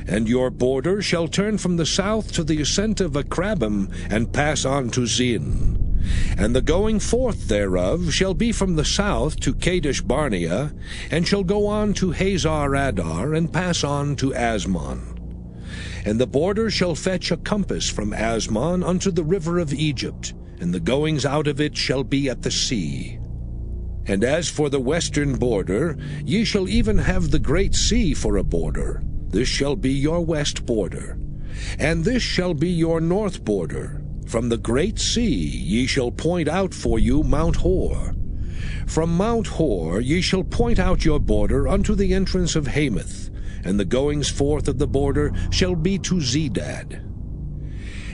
And your border shall turn from the south to the ascent of Akrabim, and pass on to Zin. And the going forth thereof shall be from the south to Kadesh Barnea, and shall go on to Hazar Adar, and pass on to Asmon. And the border shall fetch a compass from Asmon unto the river of Egypt, and the goings out of it shall be at the sea. And as for the western border, ye shall even have the great sea for a border. This shall be your west border. And this shall be your north border. From the great sea ye shall point out for you Mount Hor. From Mount Hor ye shall point out your border unto the entrance of Hamath, and the goings forth of the border shall be to Zedad.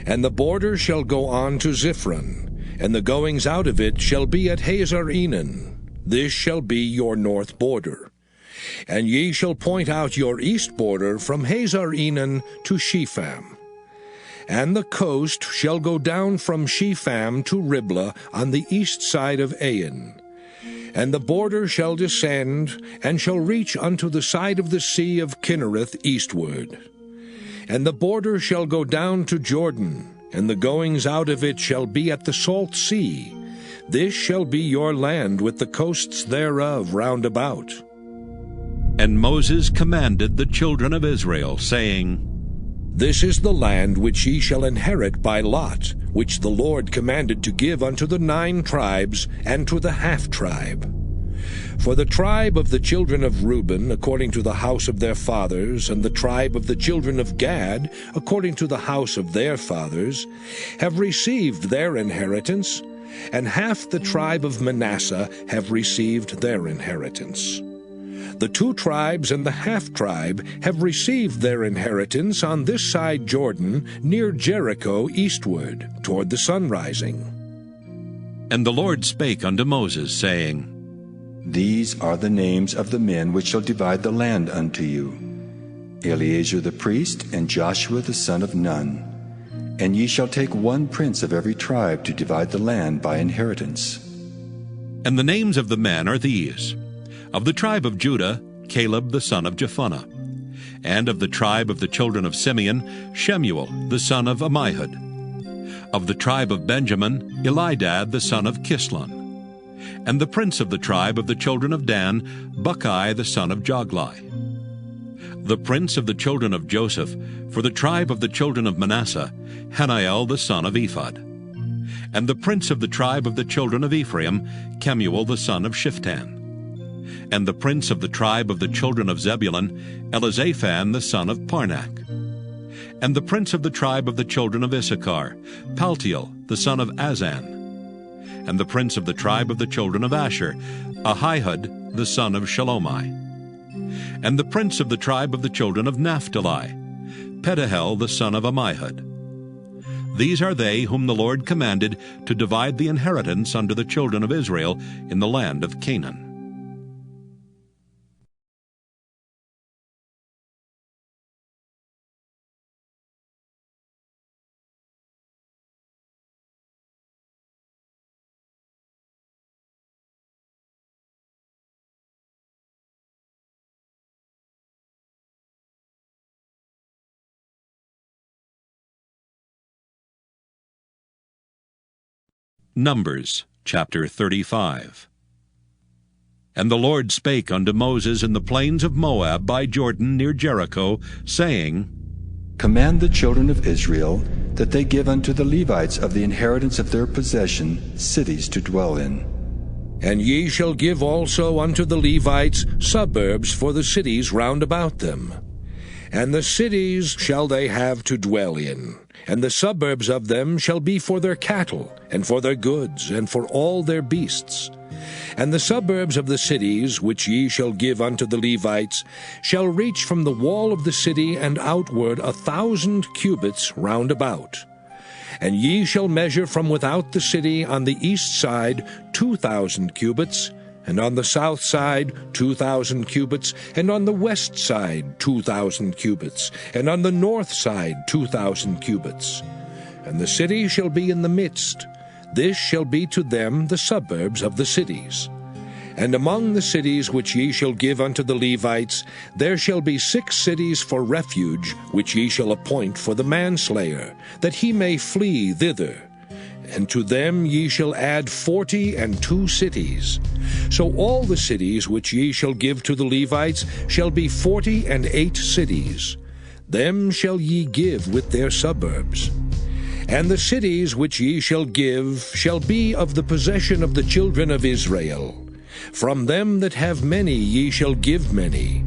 And the border shall go on to Ziphron, and the goings out of it shall be at Hazar Enan. This shall be your north border. And ye shall point out your east border from Hazar Enan to Shepham. And the coast shall go down from Shepham to Riblah on the east side of Ain. And the border shall descend, and shall reach unto the side of the sea of Kinnereth eastward. And the border shall go down to Jordan, and the goings out of it shall be at the salt sea. This shall be your land with the coasts thereof round about. And Moses commanded the children of Israel, saying, This is the land which ye shall inherit by lot, which the Lord commanded to give unto the 9 tribes, and to the half-tribe. For the tribe of the children of Reuben, according to the house of their fathers, and the tribe of the children of Gad, according to the house of their fathers, have received their inheritance, and half the tribe of Manasseh have received their inheritance. The 2 tribes and the half-tribe have received their inheritance on this side Jordan, near Jericho eastward, toward the sunrising. And the Lord spake unto Moses, saying, These are the names of the men which shall divide the land unto you, Eleazar the priest, and Joshua the son of Nun. And ye shall take 1 prince of every tribe to divide the land by inheritance. And the names of the men are these: of the tribe of Judah, Caleb the son of Jephunneh; and of the tribe of the children of Simeon, Shemuel the son of Ammihud; of the tribe of Benjamin, Elidad the son of Kislon; and the prince of the tribe of the children of Dan, Buckai the son of Joglai; the prince of the children of Joseph, for the tribe of the children of Manasseh, Hananiel the son of Ephod; and the prince of the tribe of the children of Ephraim, Kemuel the son of Shiftan; and the prince of the tribe of the children of Zebulun, Elizaphan the son of Parnak; and the prince of the tribe of the children of Issachar, Paltiel the son of Azan; and the prince of the tribe of the children of Asher, Ahihud the son of Shalomai; and the prince of the tribe of the children of Naphtali, Pedahel the son of Ammihud. These are they whom the Lord commanded to divide the inheritance unto the children of Israel in the land of Canaan. Numbers chapter 35. And the Lord spake unto Moses in the plains of Moab by Jordan near Jericho, saying, Command the children of Israel that they give unto the Levites of the inheritance of their possession cities to dwell in. And ye shall give also unto the Levites suburbs for the cities round about them. And the cities shall they have to dwell in, and the suburbs of them shall be for their cattle, and for their goods, and for all their beasts. And the suburbs of the cities, which ye shall give unto the Levites, shall reach from the wall of the city and outward 1,000 cubits round about. And ye shall measure from without the city on the east side 2,000 cubits, and on the south side 2,000 cubits, and on the west side 2,000 cubits, and on the north side 2,000 cubits. And the city shall be in the midst. This shall be to them the suburbs of the cities. And among the cities which ye shall give unto the Levites, there shall be 6 cities for refuge, which ye shall appoint for the manslayer, that he may flee thither. And to them ye shall add 42 cities. So all the cities which ye shall give to the Levites shall be 48 cities. Them shall ye give with their suburbs. And the cities which ye shall give shall be of the possession of the children of Israel. From them that have many ye shall give many,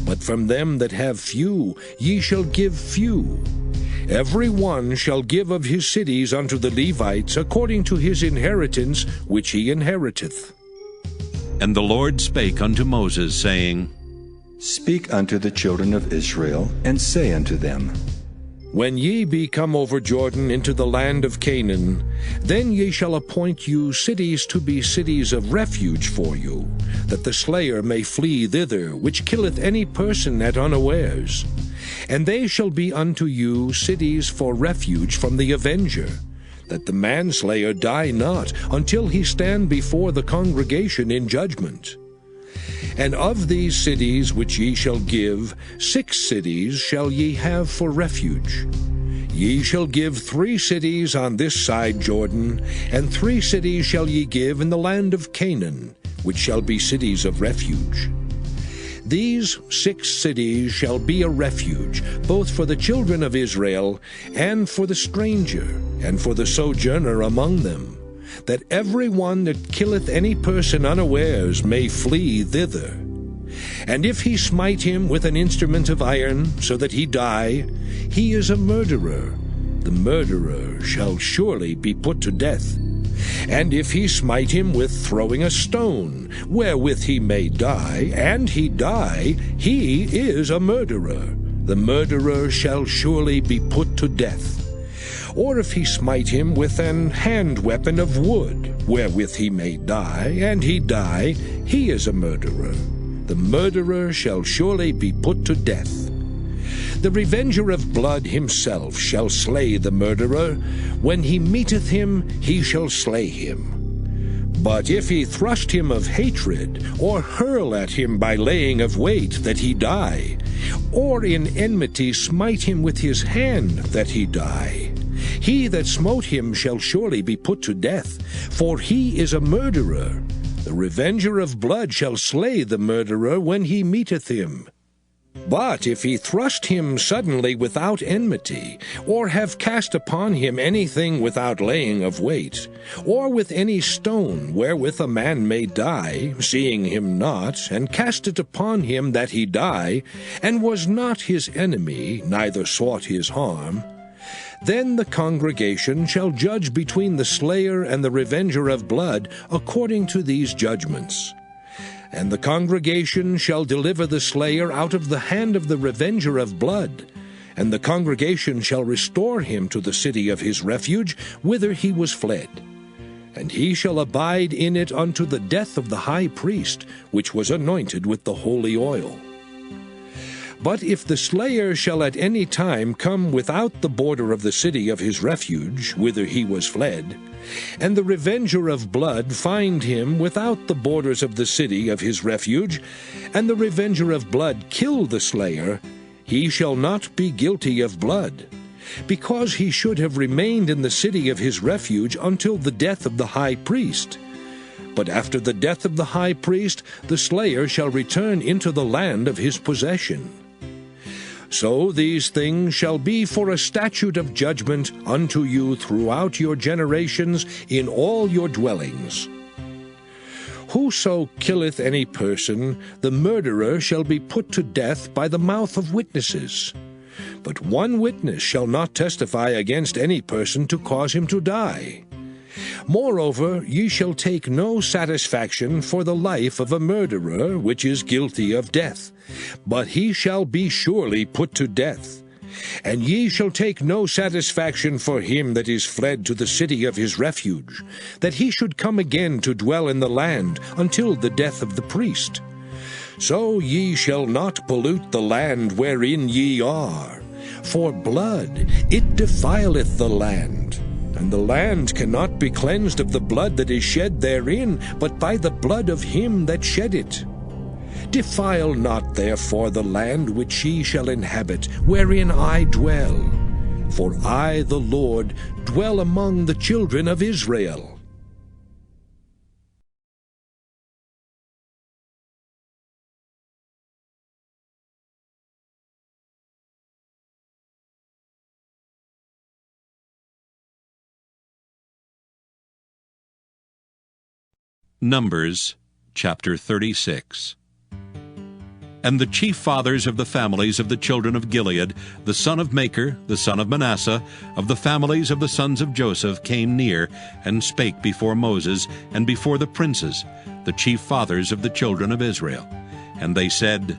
but from them that have few ye shall give few. Every one shall give of his cities unto the Levites according to his inheritance which he inheriteth. And the Lord spake unto Moses, saying, Speak unto the children of Israel, and say unto them, When ye be come over Jordan into the land of Canaan, then ye shall appoint you cities to be cities of refuge for you, that the slayer may flee thither, which killeth any person at unawares. And they shall be unto you cities for refuge from the avenger, that the manslayer die not until he stand before the congregation in judgment. And of these cities which ye shall give, 6 cities shall ye have for refuge. Ye shall give 3 cities on this side Jordan, and 3 cities shall ye give in the land of Canaan, which shall be cities of refuge. These 6 cities shall be a refuge, both for the children of Israel, and for the stranger, and for the sojourner among them, that every one that killeth any person unawares may flee thither. And if he smite him with an instrument of iron, so that he die, he is a murderer. The murderer shall surely be put to death. And if he smite him with throwing a stone, wherewith he may die, and he die, he is a murderer. The murderer shall surely be put to death. Or if he smite him with an hand weapon of wood, wherewith he may die, and he die, he is a murderer. The murderer shall surely be put to death. The revenger of blood himself shall slay the murderer. When he meeteth him, he shall slay him. But if he thrust him of hatred, or hurl at him by laying of weight, that he die, or in enmity smite him with his hand, that he die, he that smote him shall surely be put to death, for he is a murderer. The revenger of blood shall slay the murderer when he meeteth him. But if he thrust him suddenly without enmity, or have cast upon him anything without laying of weight, or with any stone wherewith a man may die, seeing him not, and cast it upon him that he die, and was not his enemy, neither sought his harm, then the congregation shall judge between the slayer and the revenger of blood according to these judgments. And the congregation shall deliver the slayer out of the hand of the revenger of blood, and the congregation shall restore him to the city of his refuge, whither he was fled. And he shall abide in it unto the death of the high priest, which was anointed with the holy oil. But if the slayer shall at any time come without the border of the city of his refuge, whither he was fled, and the revenger of blood find him without the borders of the city of his refuge, and the revenger of blood kill the slayer, he shall not be guilty of blood, because he should have remained in the city of his refuge until the death of the high priest. But after the death of the high priest, the slayer shall return into the land of his possession. So these things shall be for a statute of judgment unto you throughout your generations in all your dwellings. Whoso killeth any person, the murderer shall be put to death by the mouth of witnesses. But one witness shall not testify against any person to cause him to die. Moreover, ye shall take no satisfaction for the life of a murderer which is guilty of death, but he shall be surely put to death. And ye shall take no satisfaction for him that is fled to the city of his refuge, that he should come again to dwell in the land until the death of the priest. So ye shall not pollute the land wherein ye are, for blood, it defileth the land. And the land cannot be cleansed of the blood that is shed therein, but by the blood of him that shed it. Defile not therefore the land which ye shall inhabit, wherein I dwell. For I, the Lord, dwell among the children of Israel. Numbers chapter 36. And the chief fathers of the families of the children of Gilead, the son of Machir, the son of Manasseh, of the families of the sons of Joseph, came near, and spake before Moses, and before the princes, the chief fathers of the children of Israel. And they said,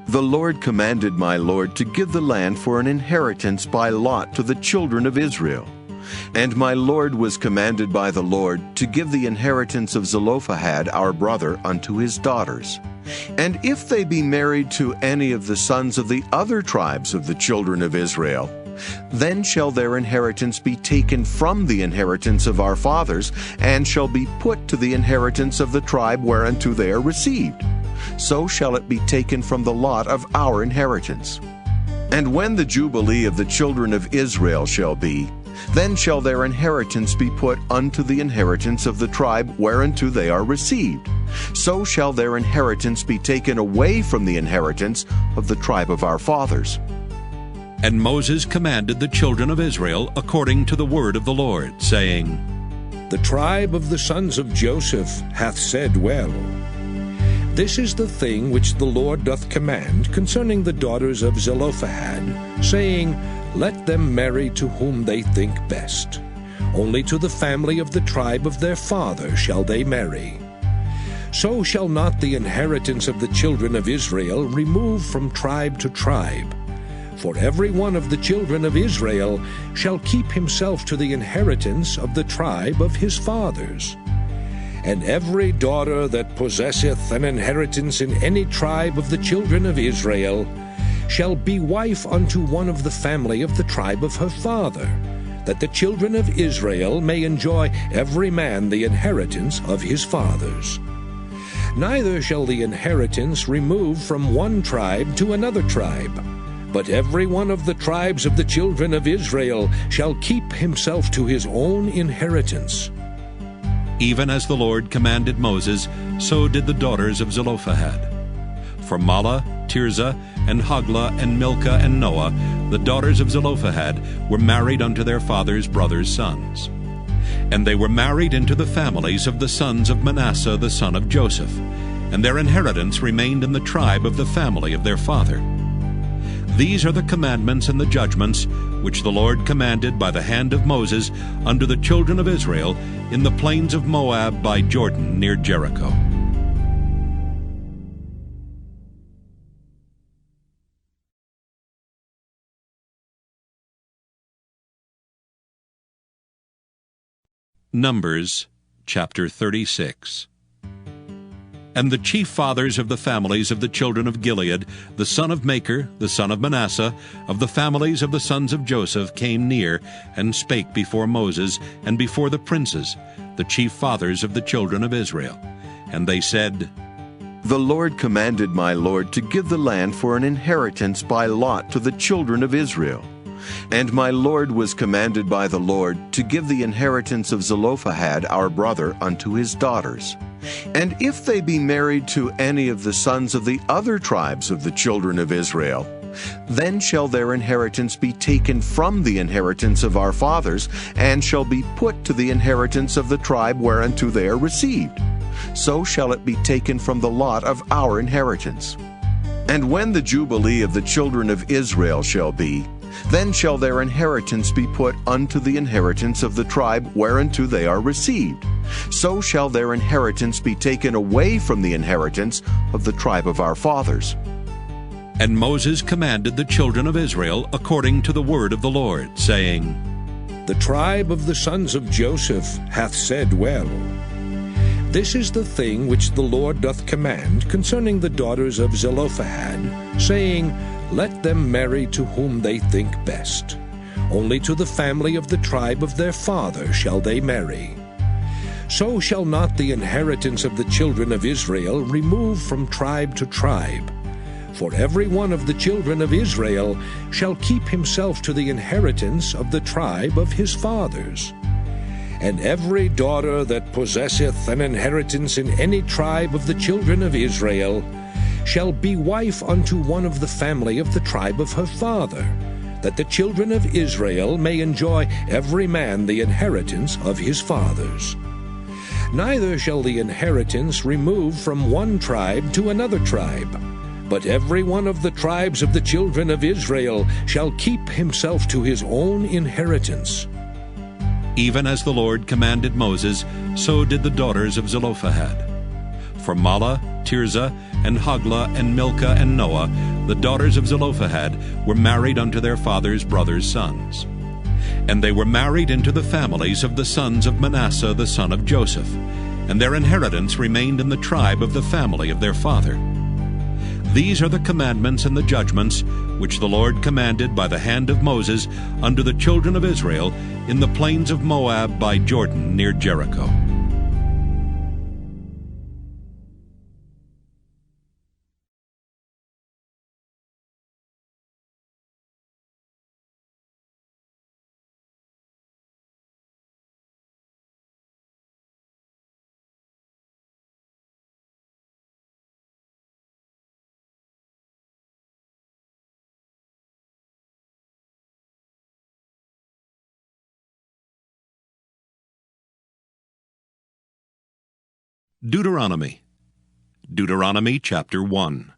The Lord commanded my Lord to give the land for an inheritance by lot to the children of Israel. And my Lord was commanded by the Lord to give the inheritance of Zelophehad our brother unto his daughters. And if they be married to any of the sons of the other tribes of the children of Israel, then shall their inheritance be taken from the inheritance of our fathers, and shall be put to the inheritance of the tribe whereunto they are received. So shall it be taken from the lot of our inheritance. And when the Jubilee of the children of Israel shall be, then shall their inheritance be put unto the inheritance of the tribe whereunto they are received. So shall their inheritance be taken away from the inheritance of the tribe of our fathers. And Moses commanded the children of Israel according to the word of the Lord, saying, The tribe of the sons of Joseph hath said well. This is the thing which the Lord doth command concerning the daughters of Zelophehad, saying, Let them marry to whom they think best. Only to the family of the tribe of their father shall they marry. So shall not the inheritance of the children of Israel remove from tribe to tribe. For every one of the children of Israel shall keep himself to the inheritance of the tribe of his fathers. And every daughter that possesseth an inheritance in any tribe of the children of Israel shall be wife unto one of the family of the tribe of her father, that the children of Israel may enjoy every man the inheritance of his fathers. Neither shall the inheritance remove from one tribe to another tribe, but every one of the tribes of the children of Israel shall keep himself to his own inheritance. Even as the Lord commanded Moses, so did the daughters of Zelophehad. For Mahlah, Tirzah, and Hoglah, and Milcah, and Noah, the daughters of Zelophehad, were married unto their father's brothers' sons. And they were married into the families of the sons of Manasseh the son of Joseph, and their inheritance remained in the tribe of the family of their father. These are the commandments and the judgments which the Lord commanded by the hand of Moses unto the children of Israel in the plains of Moab by Jordan near Jericho. Numbers chapter 36. And the chief fathers of the families of the children of Gilead, the son of Machir, the son of Manasseh, of the families of the sons of Joseph, came near, and spake before Moses, and before the princes, the chief fathers of the children of Israel. And they said, The Lord commanded my Lord to give the land for an inheritance by lot to the children of Israel. And my Lord was commanded by the Lord to give the inheritance of Zelophehad our brother unto his daughters. And if they be married to any of the sons of the other tribes of the children of Israel, then shall their inheritance be taken from the inheritance of our fathers, and shall be put to the inheritance of the tribe whereunto they are received. So shall it be taken from the lot of our inheritance. And when the Jubilee of the children of Israel shall be, then shall their inheritance be put unto the inheritance of the tribe whereunto they are received. So shall their inheritance be taken away from the inheritance of the tribe of our fathers. And Moses commanded the children of Israel according to the word of the Lord, saying, The tribe of the sons of Joseph hath said well. This is the thing which the Lord doth command concerning the daughters of Zelophehad, saying, Let them marry to whom they think best. Only to the family of the tribe of their father shall they marry. So shall not the inheritance of the children of Israel remove from tribe to tribe. For every one of the children of Israel shall keep himself to the inheritance of the tribe of his fathers. And every daughter that possesseth an inheritance in any tribe of the children of Israel shall be wife unto one of the family of the tribe of her father, that the children of Israel may enjoy every man the inheritance of his fathers. Neither shall the inheritance remove from one tribe to another tribe, but every one of the tribes of the children of Israel shall keep himself to his own inheritance. Even as the Lord commanded Moses, so did the daughters of Zelophehad. For Mahlah, Tirzah, and Hoglah, and Milcah, and Noah, the daughters of Zelophehad, were married unto their father's brothers' sons. And they were married into the families of the sons of Manasseh the son of Joseph, and their inheritance remained in the tribe of the family of their father. These are the commandments and the judgments which the Lord commanded by the hand of Moses unto the children of Israel in the plains of Moab by Jordan near Jericho. Deuteronomy chapter 1.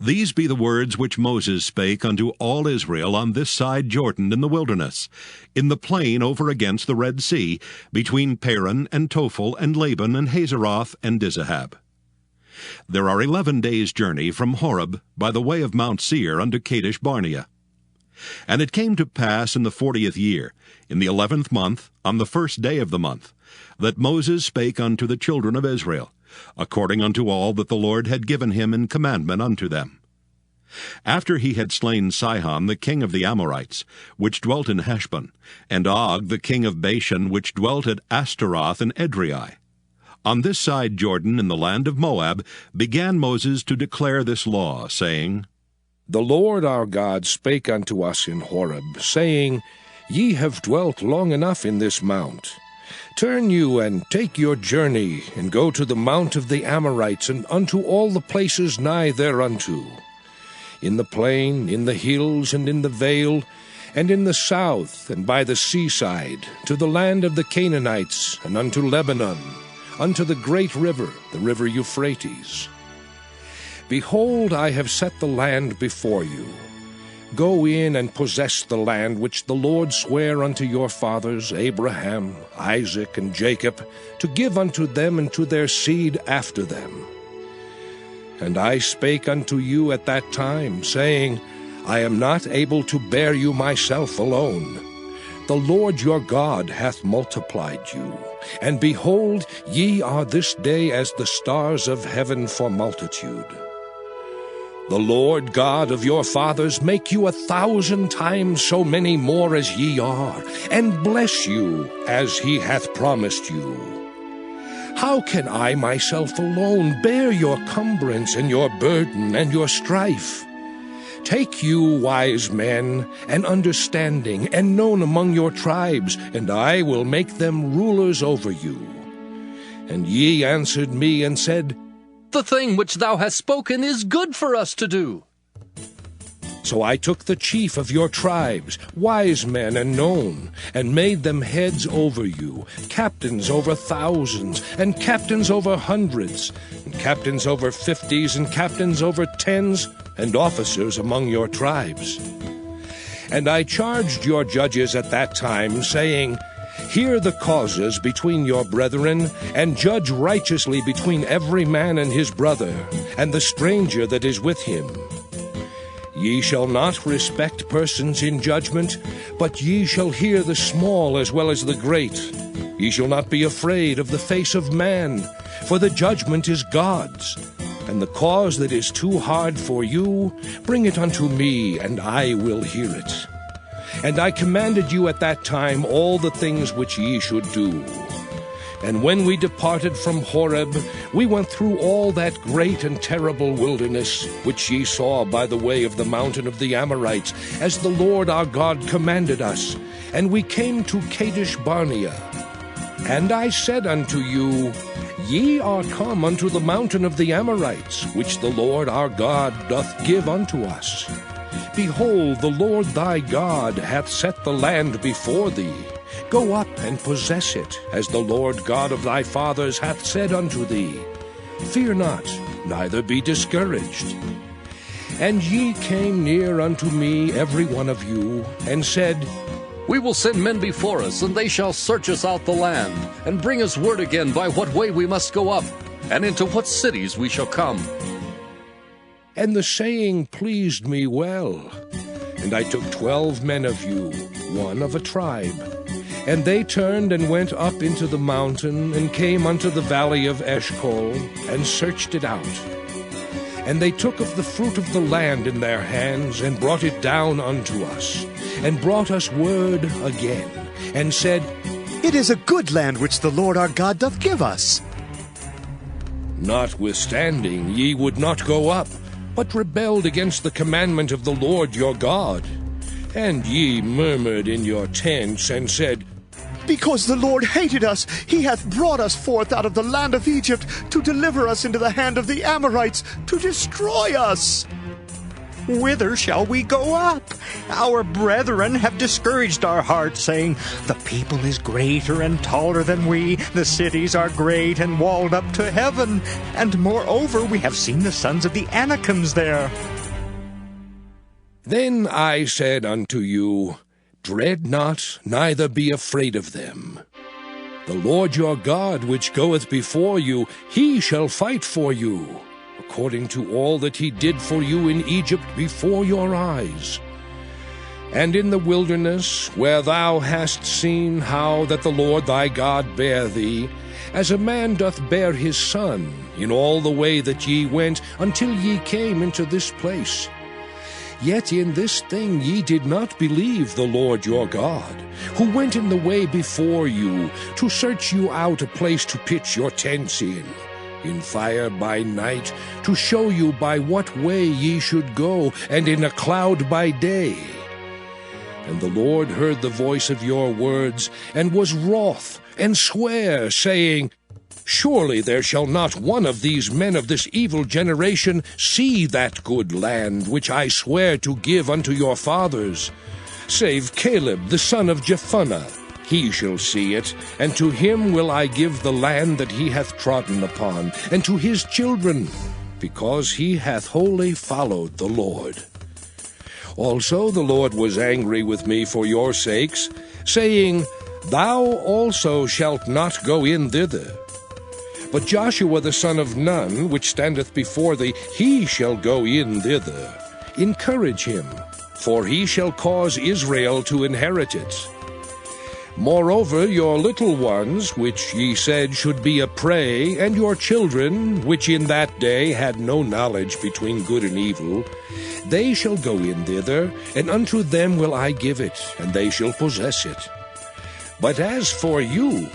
These be the words which Moses spake unto all Israel on this side Jordan in the wilderness, in the plain over against the Red Sea, between Paran and Tophel and Laban and Hazeroth and Dizahab. There are 11 days' journey from Horeb by the way of Mount Seir unto Kadesh Barnea. And it came to pass in the 40th year, in the 11th month, on the first day of the month, that Moses spake unto the children of Israel, according unto all that the Lord had given him in commandment unto them. After he had slain Sihon the king of the Amorites, which dwelt in Heshbon, and Og the king of Bashan, which dwelt at Ashtaroth and Edrei, on this side Jordan in the land of Moab, began Moses to declare this law, saying, The Lord our God spake unto us in Horeb, saying, Ye have dwelt long enough in this mount. Turn you and take your journey, and go to the mount of the Amorites, and unto all the places nigh thereunto, in the plain, in the hills, and in the vale, and in the south, and by the seaside, to the land of the Canaanites, and unto Lebanon, unto the great river, the river Euphrates. Behold, I have set the land before you. Go in and possess the land which the Lord sware unto your fathers, Abraham, Isaac, and Jacob, to give unto them and to their seed after them. And I spake unto you at that time, saying, I am not able to bear you myself alone. The Lord your God hath multiplied you, and behold, ye are this day as the stars of heaven for multitude. The Lord God of your fathers make you 1,000 times so many more as ye are, and bless you as he hath promised you. How can I myself alone bear your cumbrance and your burden and your strife? Take you wise men and understanding and known among your tribes, and I will make them rulers over you. And ye answered me and said, The thing which thou hast spoken is good for us to do. So I took the chief of your tribes, wise men and known, and made them heads over you, captains over thousands, and captains over hundreds, and captains over 50s, and captains over 10s, and officers among your tribes. And I charged your judges at that time, saying, Hear the causes between your brethren, and judge righteously between every man and his brother, and the stranger that is with him. Ye shall not respect persons in judgment, but ye shall hear the small as well as the great. Ye shall not be afraid of the face of man, for the judgment is God's. And the cause that is too hard for you, bring it unto me, and I will hear it. And I commanded you at that time all the things which ye should do. And when we departed from Horeb, we went through all that great and terrible wilderness, which ye saw by the way of the mountain of the Amorites, as the Lord our God commanded us. And we came to Kadesh Barnea. And I said unto you, Ye are come unto the mountain of the Amorites, which the Lord our God doth give unto us. Behold, the Lord thy God hath set the land before thee. Go up and possess it, as the Lord God of thy fathers hath said unto thee. Fear not, neither be discouraged. And ye came near unto me, every one of you, and said, We will send men before us, and they shall search us out the land, and bring us word again by what way we must go up, and into what cities we shall come. And the saying pleased me well. And I took 12 men of you, one of a tribe. And they turned and went up into the mountain, and came unto the valley of Eshcol, and searched it out. And they took of the fruit of the land in their hands, and brought it down unto us, and brought us word again, and said, It is a good land which the Lord our God doth give us. Notwithstanding, ye would not go up, but rebelled against the commandment of the Lord your God. And ye murmured in your tents, and said, Because the Lord hated us, he hath brought us forth out of the land of Egypt, to deliver us into the hand of the Amorites, to destroy us. whither shall we go up? Our brethren have discouraged our hearts, saying, the people is greater and taller than we. The cities are great and walled up to heaven. And moreover, we have seen the sons of the Anakims there. Then I said unto you, dread not, neither be afraid of them. The Lord your God, which goeth before you, he shall fight for you, according to all that he did for you in Egypt before your eyes. And in the wilderness, where thou hast seen how that the Lord thy God bare thee, as a man doth bear his son, in all the way that ye went, until ye came into this place. Yet in this thing ye did not believe the Lord your God, who went in the way before you, to search you out a place to pitch your tents in fire by night, to show you by what way ye should go, and in a cloud by day. And the Lord heard the voice of your words, and was wroth, and sware, saying, surely there shall not one of these men of this evil generation see that good land which I swear to give unto your fathers, save Caleb the son of Jephunneh. He shall see it, and to him will I give the land that he hath trodden upon, and to his children, because he hath wholly followed the Lord. Also the Lord was angry with me for your sakes, saying, thou also shalt not go in thither. But Joshua the son of Nun, which standeth before thee, he shall go in thither. Encourage him, for he shall cause Israel to inherit it. Moreover, your little ones, which ye said should be a prey, and your children, which in that day had no knowledge between good and evil, they shall go in thither, and unto them will I give it, and they shall possess it. But as for you,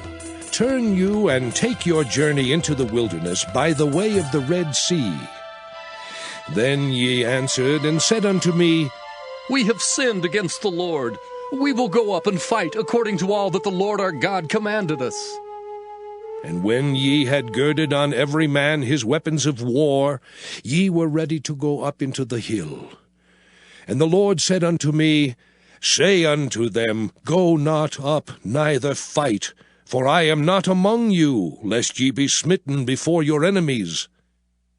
turn you and take your journey into the wilderness by the way of the Red Sea. Then ye answered and said unto me, we have sinned against the Lord. We will go up and fight according to all that the Lord our God commanded us. And when ye had girded on every man his weapons of war, ye were ready to go up into the hill. And the Lord said unto me, say unto them, go not up, neither fight, for I am not among you, lest ye be smitten before your enemies.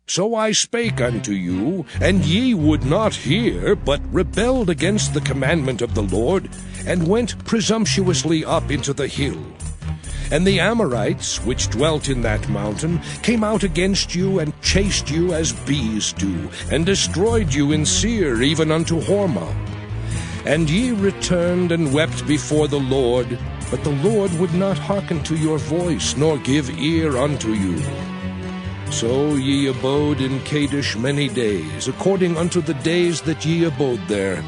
So I spake unto you, and ye would not hear, but rebelled against the commandment of the Lord, and went presumptuously up into the hill. And the Amorites, which dwelt in that mountain, came out against you, and chased you as bees do, and destroyed you in Seir, even unto Hormah. And ye returned and wept before the Lord, but the Lord would not hearken to your voice, nor give ear unto you. So ye abode in Kadesh many days, according unto the days that ye abode there.